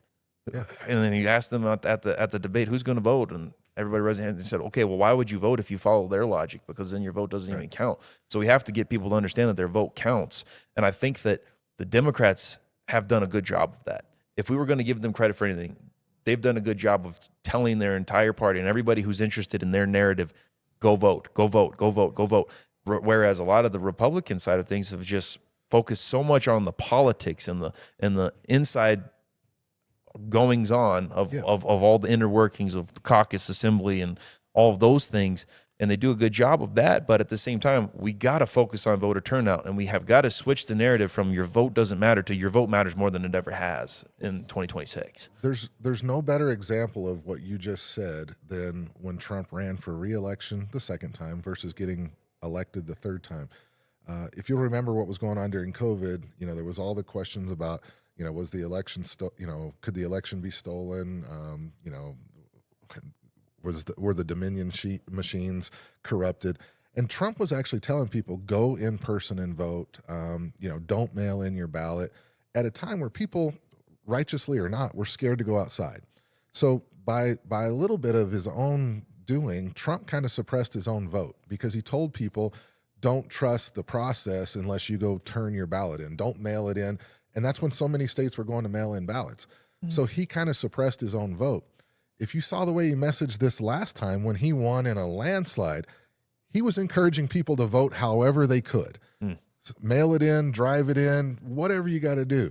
Yeah. And then he asked them at the debate, who's going to vote? And everybody raised their hand and said, okay, well, why would you vote if you follow their logic? Because then your vote doesn't even count. So we have to get people to understand that their vote counts. And I think that the Democrats have done a good job of that. If we were going to give them credit for anything, they've done a good job of telling their entire party and everybody who's interested in their narrative, go vote, go vote, go vote, go vote. Whereas a lot of the Republican side of things have just focused so much on the politics and the inside goings on of all the inner workings of the caucus assembly and all of those things. And they do a good job of that. But at the same time, we got to focus on voter turnout, and we have got to switch the narrative from your vote doesn't matter to your vote matters more than it ever has in 2026. There's no better example of what you just said than when Trump ran for re-election the second time versus getting elected the third time. If you'll remember what was going on during COVID, there was all the questions about, was the election, could the election be stolen? Were the Dominion machines corrupted? And Trump was actually telling people, go in person and vote. Don't mail in your ballot, at a time where people, righteously or not, were scared to go outside. So by a little bit of his own doing, Trump kind of suppressed his own vote, because he told people, don't trust the process unless you go turn your ballot in. Don't mail it in. And that's when so many states were going to mail in ballots. Mm-hmm. So he kind of suppressed his own vote. If you saw the way he messaged this last time when he won in a landslide, he was encouraging people to vote however they could. So mail it in, drive it in, whatever you got to do.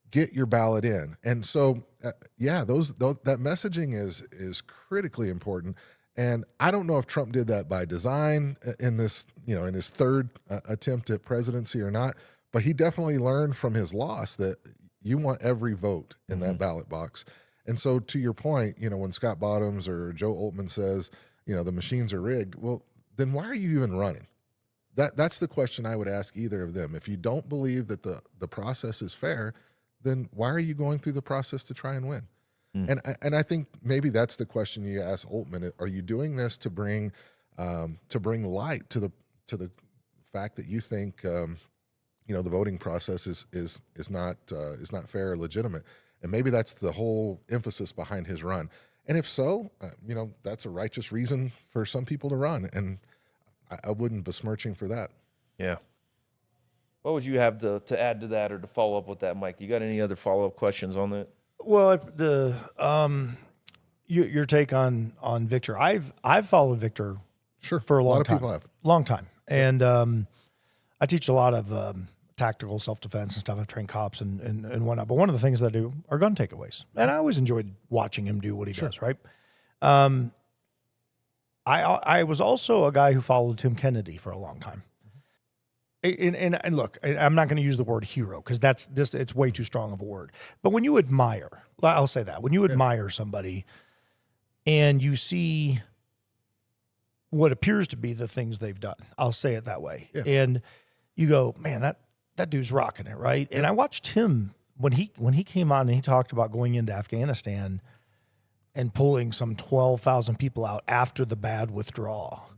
Get your ballot in. And so, that messaging is critically important. And I don't know if Trump did that by design in this, in his third attempt at presidency or not, but he definitely learned from his loss that you want every vote in that ballot box. And so to your point, when Scott Bottoms or Joe Oldman says, the machines are rigged, well, then why are you even running? That's the question I would ask either of them. If you don't believe that the process is fair, then why are you going through the process to try and win? And I think maybe that's the question you ask Oltmann. Are you doing this to bring light to the fact that you think the voting process is not fair or legitimate? And maybe that's the whole emphasis behind his run. And if so, that's a righteous reason for some people to run, and I wouldn't besmirch him for that. Yeah. What would you have to add to that or to follow up with that, Mike? You got any other follow-up questions on that? Well, your take on Victor. I've followed Victor for a long time. People have. Long time. And I teach a lot of tactical self-defense and stuff. I've trained cops and whatnot. But one of the things that I do are gun takeaways. And I always enjoyed watching him do what he does, right? I was also a guy who followed Tim Kennedy for a long time. And look, I'm not going to use the word hero because it's way too strong of a word. But when you admire, I'll say that, when you admire somebody and you see what appears to be the things they've done, I'll say it that way. Yeah. And you go, man, that dude's rocking it, right? Yeah. And I watched him when he came on and he talked about going into Afghanistan and pulling some 12,000 people out after the bad withdrawal.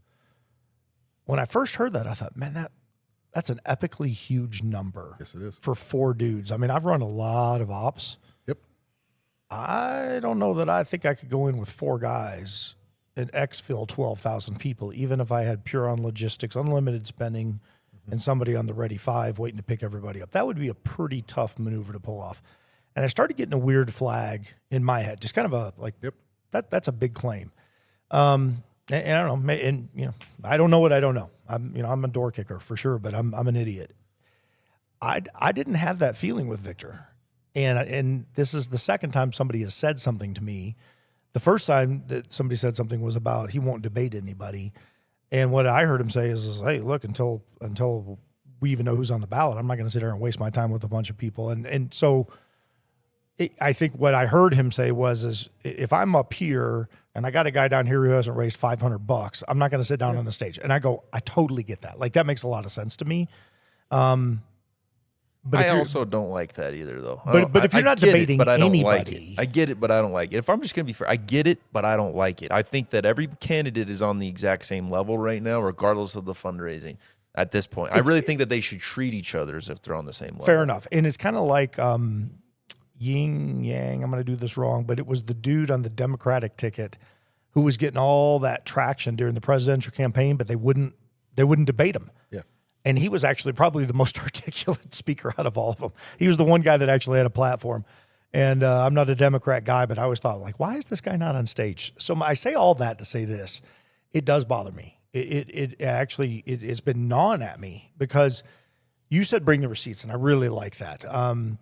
When I first heard that, I thought, man, that's an epically huge number. Yes, it is. For 4 dudes. I mean, I've run a lot of ops. Yep. I don't know that I think I could go in with 4 guys and exfil 12,000 people, even if I had pure on logistics, unlimited spending, and somebody on the ready 5 waiting to pick everybody up. That would be a pretty tough maneuver to pull off. And I started getting a weird flag in my head, just kind of a yep. That's a big claim. And I don't know, and I don't know what I don't know. I'm a door kicker for sure, but I'm an idiot. I didn't have that feeling with Victor, and this is the second time somebody has said something to me. The first time that somebody said something was about he won't debate anybody, and what I heard him say is hey, look, until we even know who's on the ballot, I'm not going to sit there and waste my time with a bunch of people, and so. I think what I heard him say is if I'm up here and I got a guy down here who hasn't raised $500, I'm not going to sit down on the stage. And I go, I totally get that. Like that makes a lot of sense to me. But I also don't like that either, though. But if you're not debating anybody, like it. I get it, but I don't like it. If I'm just going to be fair, I get it, but I don't like it. I think that every candidate is on the exact same level right now, regardless of the fundraising. At this point, I really think that they should treat each other as if they're on the same level. Fair enough, and it's kind of like. Yin Yang, I'm going to do this wrong, but it was the dude on the Democratic ticket who was getting all that traction during the presidential campaign, but they wouldn't debate him. Yeah. And he was actually probably the most articulate speaker out of all of them. He was the one guy that actually had a platform. And I'm not a Democrat guy, but I always thought, like, why is this guy not on stage? So I say all that to say this. It does bother me. It's been gnawing at me because you said bring the receipts, and I really like that.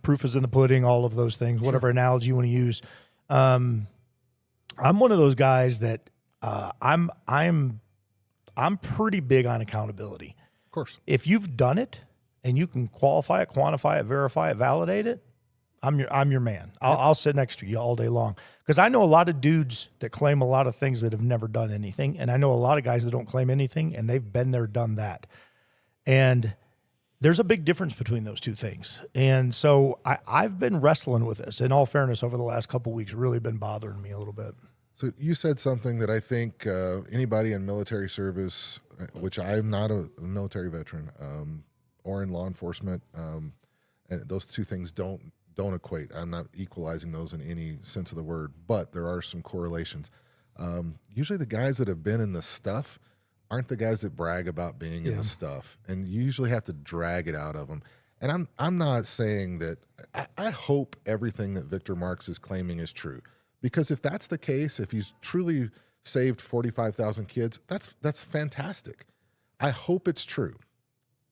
Proof is in the pudding, all of those things, whatever analogy you want to use. I'm one of those guys that I'm pretty big on accountability. Of course. If you've done it and you can qualify it, quantify it, verify it, validate it, I'm your man. I'll sit next to you all day long because I know a lot of dudes that claim a lot of things that have never done anything, and I know a lot of guys that don't claim anything, and they've been there, done that. And there's a big difference between those two things. And so I've been wrestling with this, in all fairness, over the last couple of weeks, really been bothering me a little bit. So you said something that I think anybody in military service, which I'm not a military veteran, or in law enforcement, and those two things don't equate. I'm not equalizing those in any sense of the word, but there are some correlations. Usually the guys that have been in the stuff aren't the guys that brag about being in the stuff, and you usually have to drag it out of them. And I'm not saying that I hope everything that Victor Marx is claiming is true, because if that's the case, if he's truly saved 45,000 kids, that's fantastic. I hope it's true.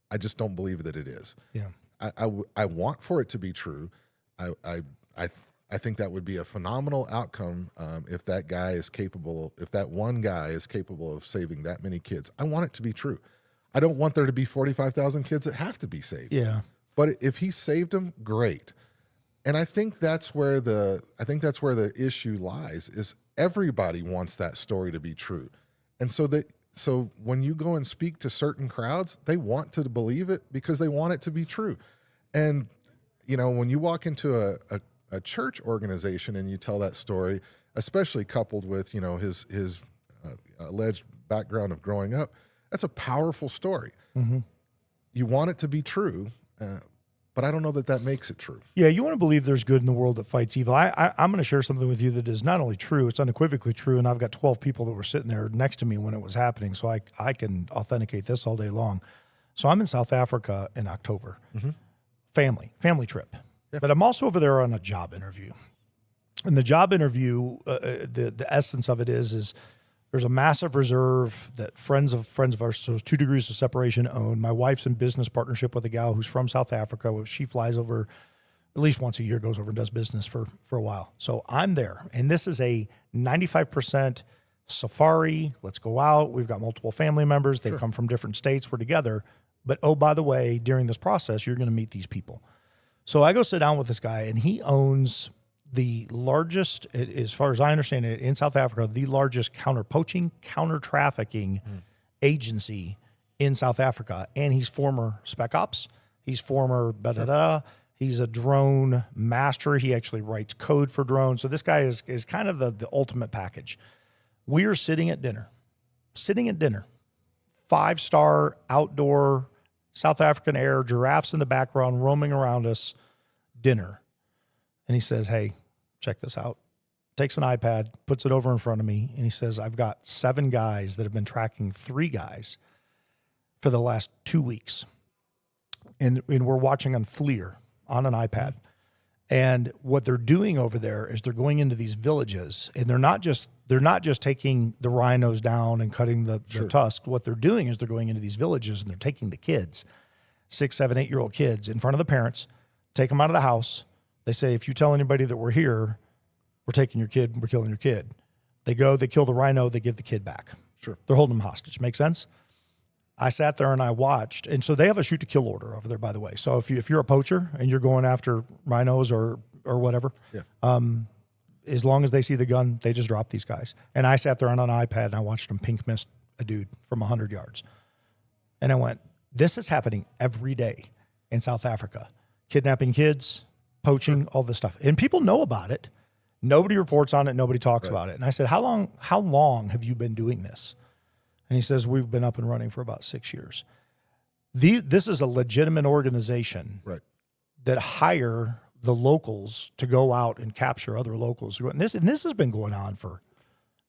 I just don't believe that it is. Yeah. I want for it to be true. I think that would be a phenomenal outcome if that guy is capable, if that one guy is capable of saving that many kids. I want it to be true. I don't want there to be 45,000 kids that have to be saved. Yeah. But if he saved them, great. And I think that's where the issue lies, is everybody wants that story to be true. And so So when you go and speak to certain crowds, they want to believe it because they want it to be true. And, when you walk into a church organization and you tell that story, especially coupled with, his alleged background of growing up, that's a powerful story. Mm-hmm. You want it to be true, but I don't know that makes it true. Yeah, you want to believe there's good in the world that fights evil. I'm going to share something with you that is not only true, it's unequivocally true, and I've got 12 people that were sitting there next to me when it was happening, so I can authenticate this all day long. So I'm in South Africa in October. Mm-hmm. Family trip. Yeah. But I'm also over there on a job interview. And the job interview, the essence of it is there's a massive reserve that friends of ours, so 2 degrees of separation, own. My wife's in business partnership with a gal who's from South Africa. She flies over at least once a year, goes over and does business for a while. So I'm there. And this is a 95% safari. Let's go out. We've got multiple family members. They've come from different states. We're together. But, oh, by the way, during this process, you're going to meet these people. So I go sit down with this guy, and he owns the largest, as far as I understand it, in South Africa, the largest counter-poaching, counter-trafficking agency in South Africa. And he's former Spec Ops. He's former He's a drone master. He actually writes code for drones. So this guy is kind of the ultimate package. We are sitting at dinner. 5-star outdoor South African air, giraffes in the background, roaming around us, dinner. And he says, hey, check this out. Takes an iPad, puts it over in front of me, and he says, I've got 7 guys that have been tracking 3 guys for the last 2 weeks. And we're watching on FLIR on an iPad. And what they're doing over there is they're going into these villages, and they're not just taking the rhinos down and cutting the tusk. What they're doing is they're going into these villages and they're taking the kids, 6, 7, 8-year-old kids in front of the parents, take them out of the house. They say, if you tell anybody that we're here, we're taking your kid, we're killing your kid. They go, they kill the rhino, they give the kid back. Sure. They're holding them hostage. Make sense? I sat there and I watched, and so they have a shoot to kill order over there, by the way. So if you're a poacher and you're going after rhinos or whatever, as long as they see the gun, they just drop these guys. And I sat there on an iPad and I watched them pink mist a dude from 100 yards. And I went, this is happening every day in South Africa. Kidnapping kids, poaching, all this stuff. And people know about it. Nobody reports on it. Nobody talks about it. And I said, how long have you been doing this? And he says, we've been up and running for about 6 years. This is a legitimate organization that hire the locals to go out and capture other locals. And this has been going on for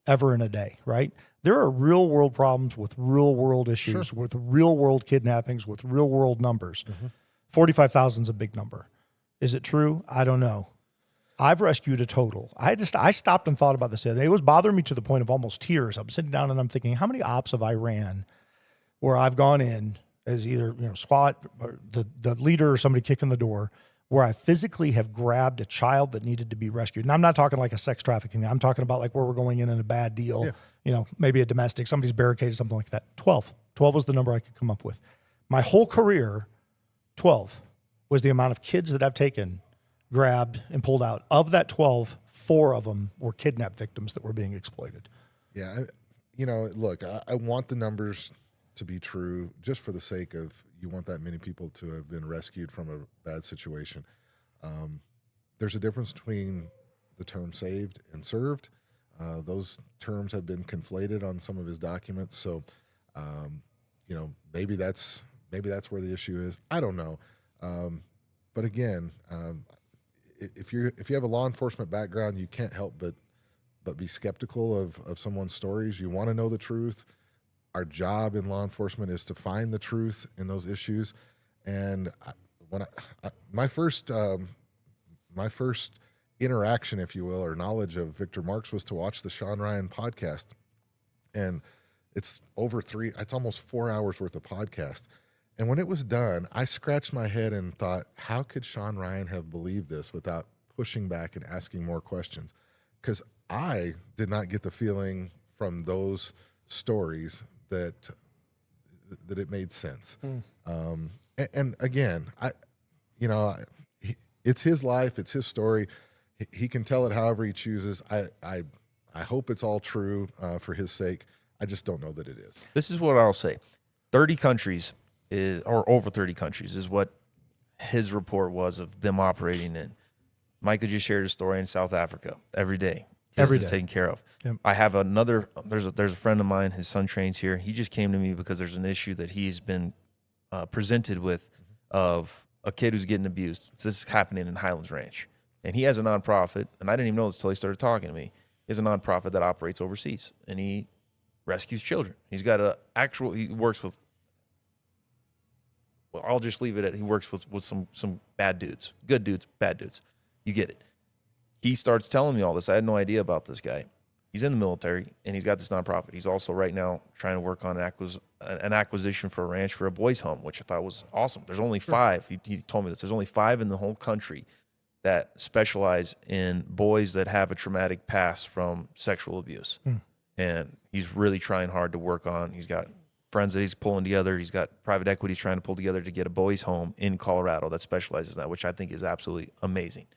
ever and a day, right? There are real world problems with real world issues, with real world kidnappings, with real world numbers. 45,000 is a big number. Is it true? I don't know. I've rescued a total. I stopped and thought about this. It was bothering me to the point of almost tears. I'm sitting down and I'm thinking, how many ops have I ran where I've gone in as either SWAT or the leader or somebody kicking the door, where I physically have grabbed a child that needed to be rescued. And I'm not talking like a sex trafficking. I'm talking about like where we're going in a bad deal, maybe a domestic, somebody's barricaded, something like that. 12 was the number I could come up with. My whole career, 12 was the amount of kids that I've taken, grabbed, and pulled out. Of that 12, 4 of them were kidnapped victims that were being exploited. Yeah. Look, I want the numbers to be true just for the sake of you want that many people to have been rescued from a bad situation. There's a difference between the term saved and served. Those terms have been conflated on some of his documents. So, maybe that's where the issue is. I don't know. But again, if you have a law enforcement background, you can't help but be skeptical of someone's stories. You want to know the truth. Our job in law enforcement is to find the truth in those issues. And my first interaction, if you will, or knowledge of Victor Marks was to watch the Sean Ryan podcast. And it's almost 4 hours worth of podcast. And when it was done, I scratched my head and thought, how could Sean Ryan have believed this without pushing back and asking more questions? Because I did not get the feeling from those stories that it made sense. And again, it's his life, it's his story. He can tell it however he chooses. I hope it's all true for his sake. I just don't know that it is. This is what I'll say. 30 countries or over 30 countries is what his report was of them operating in. Micah just shared a story in South Africa every day. This is taken care of. Yep. I have there's a friend of mine, his son trains here. He just came to me because there's an issue that he's been presented with of a kid who's getting abused. So this is happening in Highlands Ranch. And he has a nonprofit, and I didn't even know this until he started talking to me. He has a nonprofit that operates overseas, and he rescues children. He's got he works with, well, I'll just leave it at he works with some bad dudes. Good dudes, bad dudes. You get it. He starts telling me all this. I had no idea about this guy. He's in the military, and he's got this nonprofit. He's also right now trying to work on an acquisition for a ranch for a boys' home, which I thought was awesome. There's only 5. He told me this. There's only 5 in the whole country that specialize in boys that have a traumatic past from sexual abuse. And he's really trying hard to work on. He's got friends that he's pulling together. He's got private equity he's trying to pull together to get a boys' home in Colorado that specializes in that, which I think is absolutely amazing.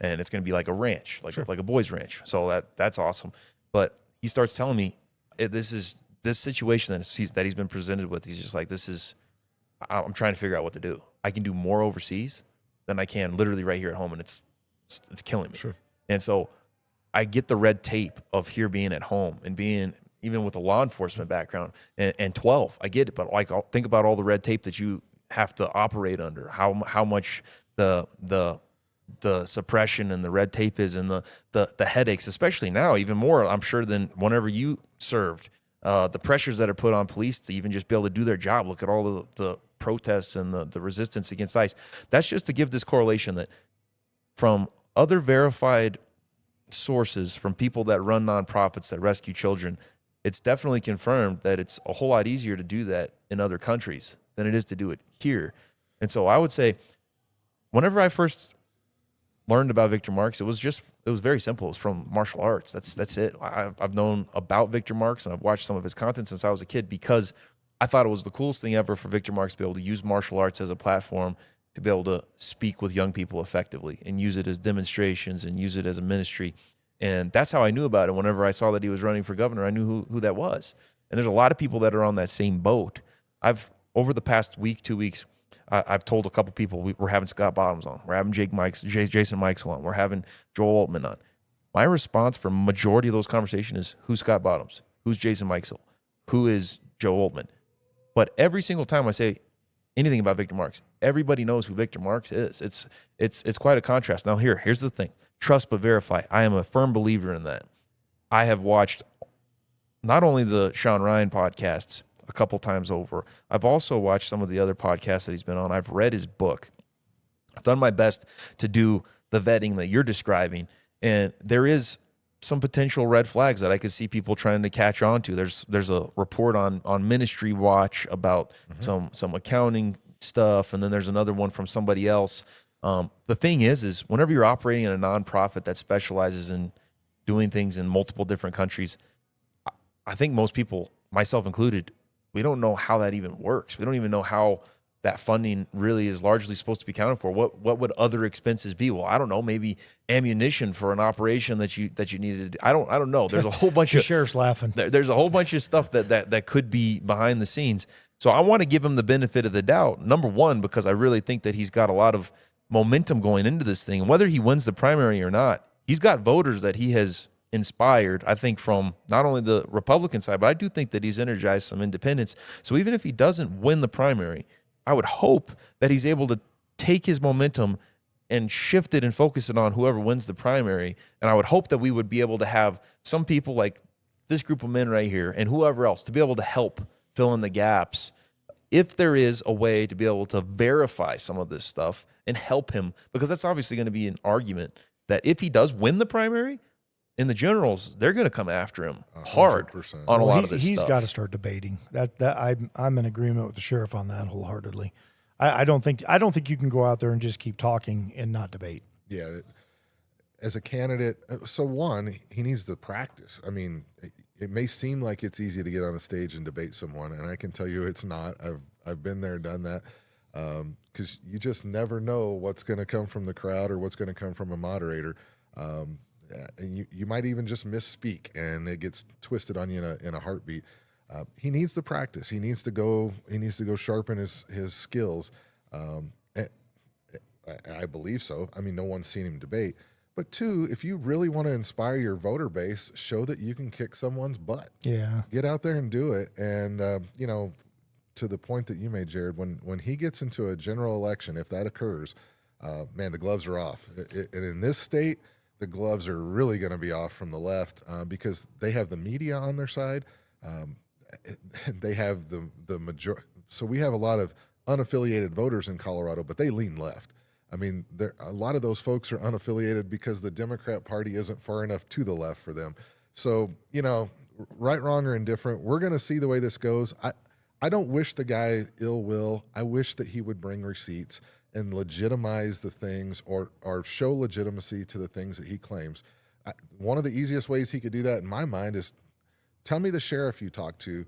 And it's going to be like a ranch, like a boys' ranch. So that's awesome. But he starts telling me this situation that he's been presented with. He's just like, I'm trying to figure out what to do. I can do more overseas than I can literally right here at home, and it's killing me. Sure. And so I get the red tape of here being at home and being even with a law enforcement background and 12. I get it, but like I'll think about all the red tape that you have to operate under, how much the suppression and the red tape is, and the headaches, especially now, even more, I'm sure, than whenever you served. The pressures that are put on police to even just be able to do their job. Look at all the protests and the resistance against ICE. That's just to give this correlation that from other verified sources, from people that run nonprofits that rescue children, it's definitely confirmed that it's a whole lot easier to do that in other countries than it is to do it here. And so I would say, whenever I first learned about Victor Marx, it was very simple. It was from martial arts. That's it. I've known about Victor Marx, and I've watched some of his content since I was a kid because I thought it was the coolest thing ever for Victor Marx to be able to use martial arts as a platform to be able to speak with young people effectively and use it as demonstrations and use it as a ministry. And that's how I knew about it. Whenever I saw that he was running for governor, I knew who that was. And there's a lot of people that are on that same boat. Over the past week, 2 weeks, I've told a couple people we're having Scott Bottoms on. We're having Jason Mikesell on. We're having Joel Altman on. My response for majority of those conversations is, who's Scott Bottoms? Who's Jason Mikesell? Who is Joe Altman? But every single time I say anything about Victor Marx, everybody knows who Victor Marx is. It's quite a contrast. Now here's the thing. Trust but verify. I am a firm believer in that. I have watched not only the Sean Ryan podcasts a couple times over, I've also watched some of the other podcasts that he's been on. I've read his book. I've done my best to do the vetting that you're describing, and there is some potential red flags that I could see people trying to catch on to. There's a report on Ministry Watch about some accounting stuff, and then there's another one from somebody else. The thing is whenever you're operating in a nonprofit that specializes in doing things in multiple different countries, I think most people, myself included, we don't know how that even works. We don't even know how that funding really is largely supposed to be accounted for. What would other expenses be? Well, I don't know. Maybe ammunition for an operation that you needed. I don't know. There's a whole bunch the of sheriff's laughing. There's a whole bunch of stuff that could be behind the scenes. So I want to give him the benefit of the doubt. Number one, because I really think that he's got a lot of momentum going into this thing. Whether he wins the primary or not, he's got voters that he has inspired, I think, from not only the Republican side, but I do think that he's energized some independents. So even if he doesn't win the primary, I would hope that he's able to take his momentum and shift it and focus it on whoever wins the primary. And I would hope that we would be able to have some people like this group of men right here and whoever else to be able to help fill in the gaps if there is a way to be able to verify some of this stuff and help him, because that's obviously going to be an argument that if he does win the primary, in the generals, they're going to come after him hard 100%. on a lot of this He's stuff. got to start debating. I'm in agreement with the sheriff on that wholeheartedly. I don't think you can go out there and just keep talking and not debate. Yeah, as a candidate, so one, he needs to practice. I mean, it may seem like it's easy to get on a stage and debate someone, and I can tell you it's not. I've been there, done that, because you just never know what's going to come from the crowd or what's going to come from a moderator. And you might even just misspeak, and it gets twisted on you in a heartbeat. He needs to practice. He needs to go sharpen his skills. I believe so. I mean, no one's seen him debate. But two, if you really want to inspire your voter base, show that you can kick someone's butt. Yeah. Get out there and do it. And, to the point that you made, Jared, when he gets into a general election, if that occurs, man, the gloves are off. And in this state, the gloves are really going to be off from the left because they have the media on their side. They have the majority. So we have a lot of unaffiliated voters in Colorado, but they lean left. I mean, a lot of those folks are unaffiliated because the Democrat Party isn't far enough to the left for them. So, right, wrong, or indifferent, we're going to see the way this goes. I don't wish the guy ill will. I wish that he would bring receipts and legitimize the things or show legitimacy to the things that he claims. One of the easiest ways he could do that in my mind is tell me the sheriff you talked to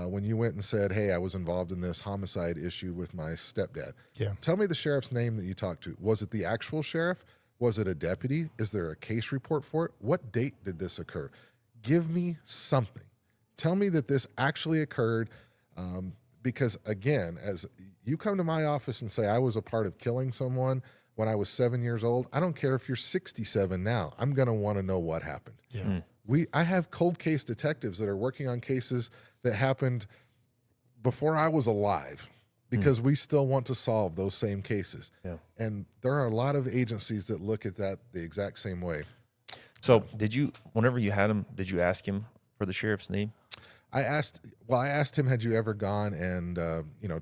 when you went and said, hey, I was involved in this homicide issue with my stepdad. Yeah. Tell me the sheriff's name that you talked to. Was it the actual sheriff? Was it a deputy? Is there a case report for it? What date did this occur? Give me something. Tell me that this actually occurred because, again, as you come to my office and say I was a part of killing someone when I was 7 years old, I don't care if you're 67 now. I'm going to want to know what happened. Yeah. I have cold case detectives that are working on cases that happened before I was alive because we still want to solve those same cases. Yeah. And there are a lot of agencies that look at that the exact same way. So whenever you had him, did you ask him for the sheriff's name? I asked him, had you ever gone and,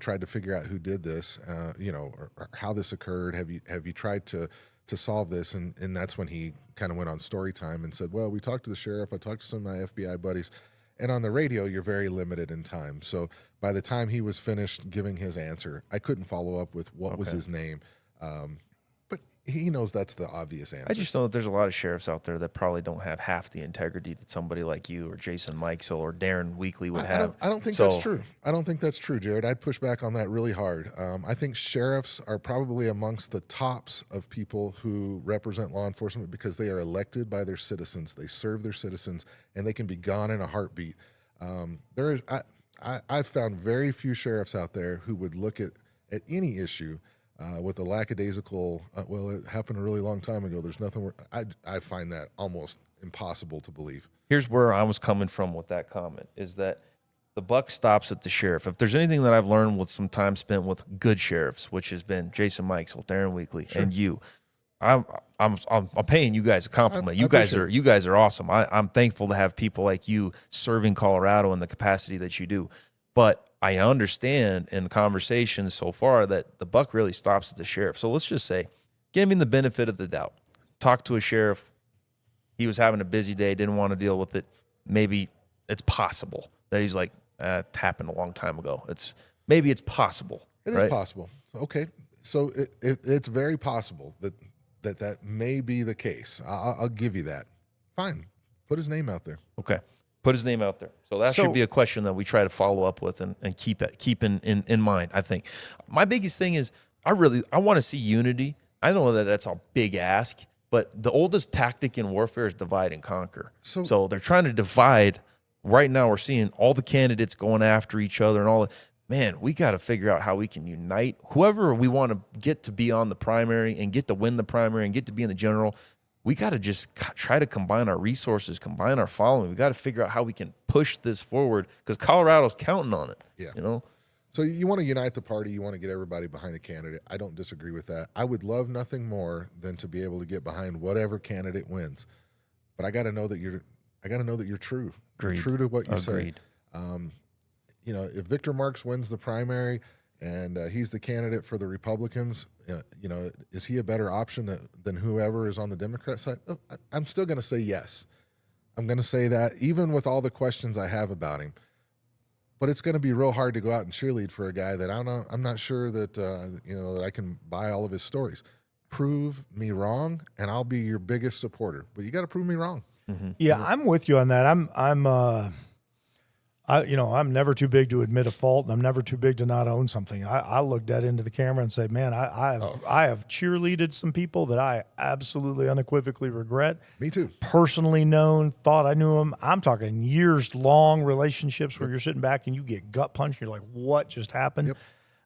tried to figure out who did this, or how this occurred? Have you tried to solve this? And that's when he kind of went on story time and said, well, we talked to the sheriff. I talked to some of my FBI buddies. And on the radio, you're very limited in time. So by the time he was finished giving his answer, I couldn't follow up with what was his name. But he knows that's the obvious answer. I just know that there's a lot of sheriffs out there that probably don't have half the integrity that somebody like you or Jason Mikesell or Darren Weekly would have. I don't think that's true. I don't think that's true, Jared. I'd push back on that really hard. I think sheriffs are probably amongst the tops of people who represent law enforcement because they are elected by their citizens. They serve their citizens, and they can be gone in a heartbeat. I've found very few sheriffs out there who would look at any issue with a lackadaisical, well, it happened a really long time ago. There's nothing. I find that almost impossible to believe. Here's where I was coming from with that comment, is that the buck stops at the sheriff. If there's anything that I've learned with some time spent with good sheriffs, which has been Jason Mikesell, Darren Weekly, and you, I'm paying you guys a compliment. You guys are awesome. I'm thankful to have people like you serving Colorado in the capacity that you do. But I understand in conversations so far that the buck really stops at the sheriff. So let's just say, give him the benefit of the doubt. Talk to a sheriff. He was having a busy day, didn't want to deal with it. Maybe it's possible that he's like, it happened a long time ago. Maybe it's possible. It is possible. Okay. So it's very possible that may be the case. I'll give you that. Fine. Put his name out there. Okay. Put his name out there. So that should be a question that we try to follow up with and keep in mind, I think. My biggest thing is I want to see unity. I know that that's a big ask, but the oldest tactic in warfare is divide and conquer. So they're trying to divide. Right now we're seeing all the candidates going after each other and all that. Man, we got to figure out how we can unite. Whoever we want to get to be on the primary and get to win the primary and get to be in the general, we got to just try to combine our resources, combine our following. We got to figure out how we can push this forward because Colorado's counting on it. Yeah. So you want to unite the party. You want to get everybody behind a candidate. I don't disagree with that. I would love nothing more than to be able to get behind whatever candidate wins. But I got to know that you're true. You're true to what you say. If Victor Marks wins the primary and he's the candidate for the Republicans, is he a better option than whoever is on the Democrat side? Oh, I'm still going to say yes. I'm going to say that even with all the questions I have about him. But it's going to be real hard to go out and cheerlead for a guy that I'm not sure that that I can buy all of his stories. Prove me wrong, and I'll be your biggest supporter. But you got to prove me wrong. Mm-hmm. Yeah, I'm with you on that. I'm never too big to admit a fault, and I'm never too big to not own something. I look dead into the camera and say, man, I have cheerleaded some people that I absolutely unequivocally regret. Me too. Personally known, thought I knew them. I'm talking years long relationships where you're sitting back and you get gut punched. And you're like, what just happened? Yep.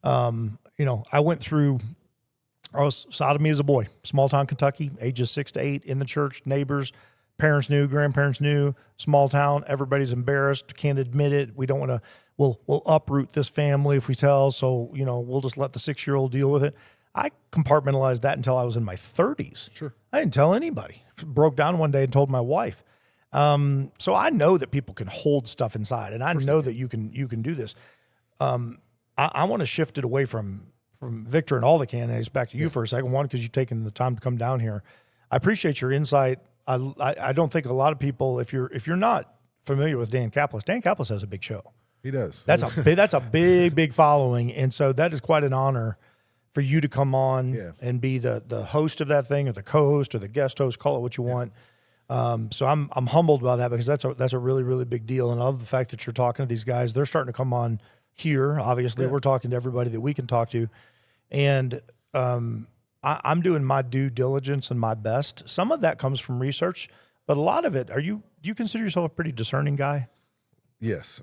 I went through. I was sodomy as a boy, small town Kentucky, ages 6 to 8, in the church, neighbors. Parents knew, grandparents knew, small town, everybody's embarrassed, can't admit it. We don't want to, we'll uproot this family if we tell, so, we'll just let the 6-year-old deal with it. I compartmentalized that until I was in my 30s. Sure. I didn't tell anybody. Broke down one day and told my wife. So I know that people can hold stuff inside, and I know that you can do this. I want to shift it away from Victor and all the candidates back to you for a second. One, because you've taken the time to come down here. I appreciate your insight. I don't think a lot of people, if you're not familiar with Dan Caplis has a big show. He does. That's a big following, and so that is quite an honor for you to come on and be the host of that thing, or the co-host, or the guest host. Call it what you want. So I'm humbled by that, because that's a really, really big deal, and I love the fact that you're talking to these guys. They're starting to come on here. Obviously, we're talking to everybody that we can talk to, and I'm doing my due diligence and my best. Some of that comes from research, but a lot of it, do you consider yourself a pretty discerning guy? Yes.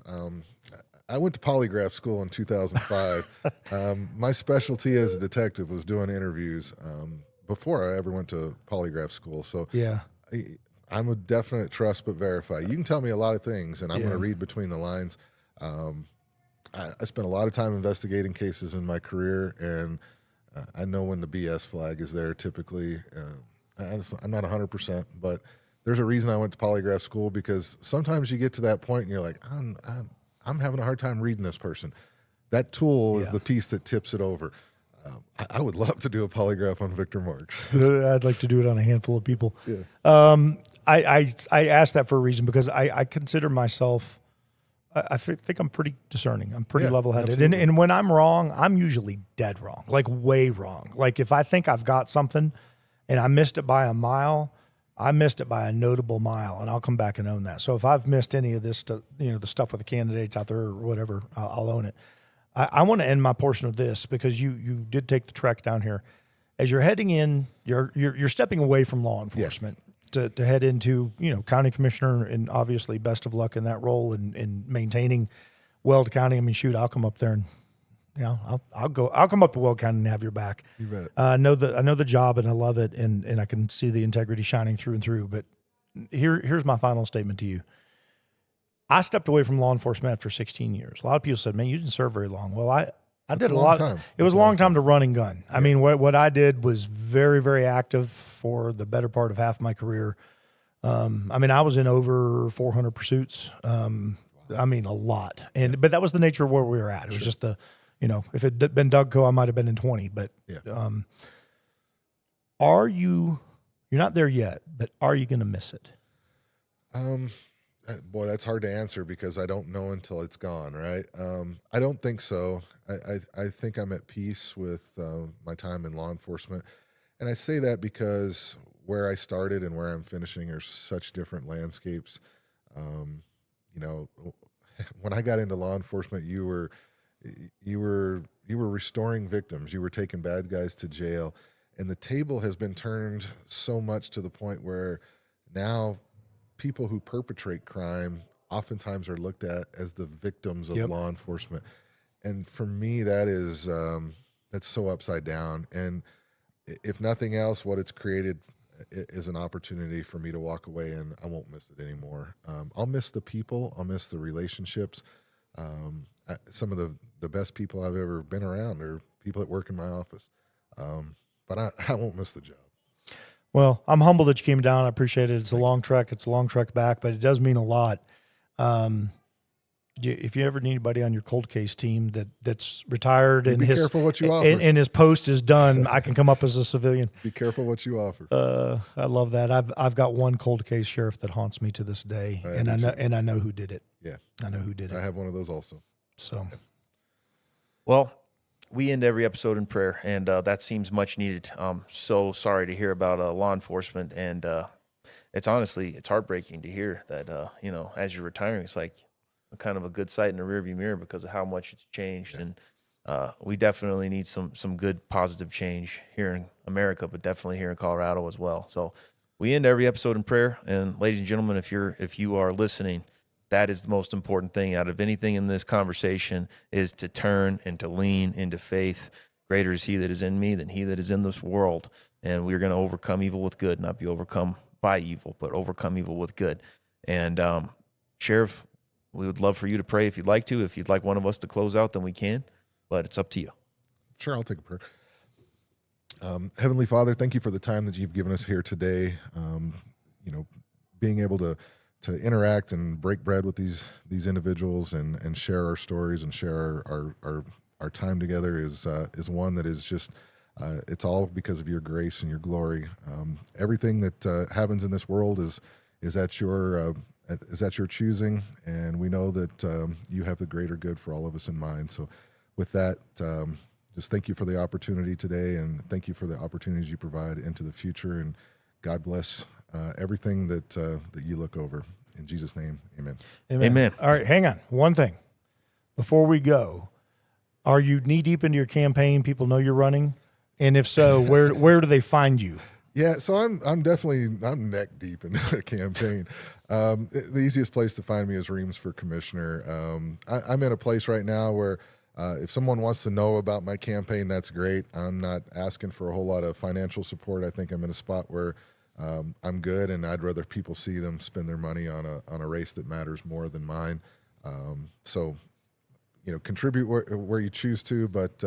I went to polygraph school in 2005. My specialty as a detective was doing interviews before I ever went to polygraph school. So I'm a definite trust but verify. You can tell me a lot of things, and I'm going to read between the lines. I spent a lot of time investigating cases in my career, and I know when the BS flag is there typically. I'm not 100%, but there's a reason I went to polygraph school, because sometimes you get to that point and you're like, I'm having a hard time reading this person. That tool is the piece that tips it over. I would love to do a polygraph on Victor Marks. I'd like to do it on a handful of people. I asked that for a reason, because I consider myself, I think I'm pretty discerning. I'm pretty level-headed. And when I'm wrong, I'm usually dead wrong, like way wrong. Like if I think I've got something and I missed it by a mile, I missed it by a notable mile, and I'll come back and own that. So if I've missed any of this, the stuff with the candidates out there or whatever, I'll own it. I want to end my portion of this, because you did take the trek down here. As you're heading in, you're stepping away from law enforcement. To head into, county commissioner, and obviously best of luck in that role in maintaining Weld County. I mean, shoot, I'll come up there and, I'll come up to Weld County and have your back. You bet. I know the job, and I love it, and I can see the integrity shining through and through. But here's my final statement to you. I stepped away from law enforcement after 16 years. A lot of people said, man, you didn't serve very long. Well, I did a lot. It was a long time to run and gun. I mean, what I did was very, very active for the better part of half my career. I was in over 400 pursuits. A lot. But that was the nature of where we were at. It was just if it had been Dougco, I might have been in 20. But you're not there yet, but are you going to miss it? Boy, that's hard to answer, because I don't know until it's gone, right? I don't think so. I think I'm at peace with my time in law enforcement. And I say that because where I started and where I'm finishing are such different landscapes. When I got into law enforcement, you were restoring victims. You were taking bad guys to jail. And the table has been turned so much to the point where now people who perpetrate crime oftentimes are looked at as the victims of law enforcement. And for me, that's so upside down. And if nothing else, what it's created is an opportunity for me to walk away, and I won't miss it anymore. I'll miss the people. I'll miss the relationships. Some of the best people I've ever been around are people that work in my office. But I won't miss the job. Well, I'm humbled that you came down. I appreciate it. It's a long trek. It's a long trek back, but it does mean a lot. If you ever need anybody on your cold case team that's retired and careful what you offer. And his post is done, I can come up as a civilian. Be careful what you offer. I love that. I've got one cold case sheriff that haunts me to this day, I know who did it. Yeah, I know who did it. I have one of those also. So, Well, we end every episode in prayer, and that seems much needed. So sorry to hear about law enforcement, and it's heartbreaking to hear that, as you're retiring, it's like, kind of a good sight in the rearview mirror because of how much it's changed. And we definitely need some good positive change here in America, but definitely here in Colorado as well. So we end every episode in prayer. And ladies and gentlemen, if you are listening, that is the most important thing out of anything in this conversation, is to turn and to lean into faith. Greater is he that is in me than he that is in this world. And we're going to overcome evil with good, not be overcome by evil, but overcome evil with good. And Sheriff, we would love for you to pray if you'd like to. If you'd like one of us to close out, then we can, but it's up to you. Sure, I'll take a prayer. Heavenly Father, thank you for the time that you've given us here today. Being able to interact and break bread with these individuals and share our stories and share our time together is one that is just it's all because of your grace and your glory. Everything that happens in this world is at your choosing, and we know that you have the greater good for all of us in mind. So with that, just thank you for the opportunity today, and thank you for the opportunities you provide into the future, and God bless everything that you look over. In Jesus' name, amen. Amen. All right, hang on. One thing. Before we go, are you knee-deep into your campaign? People know you're running? And if so, where do they find you? Yeah, so I'm definitely neck deep in the campaign. The easiest place to find me is Reams for Commissioner. I'm in a place right now where if someone wants to know about my campaign, that's great. I'm not asking for a whole lot of financial support. I think I'm in a spot where I'm good, and I'd rather people see them spend their money on a race that matters more than mine. So, contribute where you choose to, but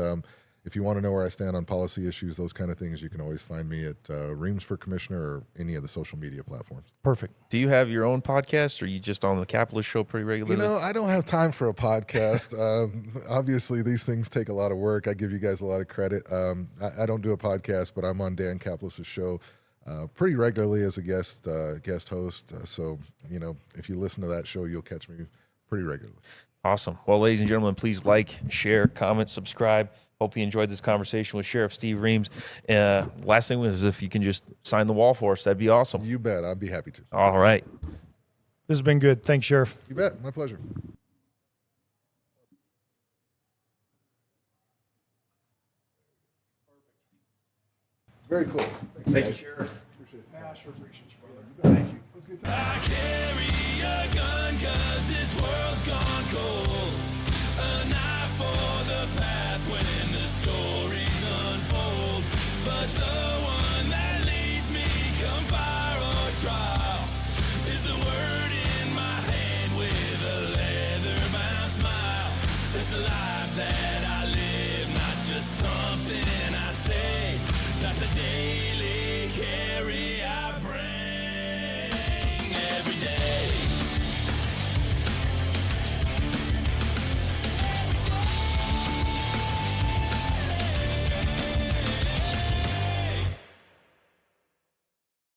if you want to know where I stand on policy issues, those kind of things, you can always find me at Reams for Commissioner or any of the social media platforms. Perfect. Do you have your own podcast, or are you just on the Caplis Show pretty regularly? I don't have time for a podcast. Obviously, these things take a lot of work. I give you guys a lot of credit. I don't do a podcast, but I'm on Dan Caplis Show pretty regularly as a guest host. So, if you listen to that show, you'll catch me pretty regularly. Awesome. Well, ladies and gentlemen, please like, share, comment, subscribe. Hope you enjoyed this conversation with Sheriff Steve Reams. Last thing is, if you can just sign the wall for us, that'd be awesome. You bet. I'd be happy to. All right. This has been good. Thanks, Sheriff. You bet. My pleasure. Very cool. Thank you, Sheriff. Appreciate it. I sure appreciate you, brother. Thank you. It was a good time. I carry a gun 'cause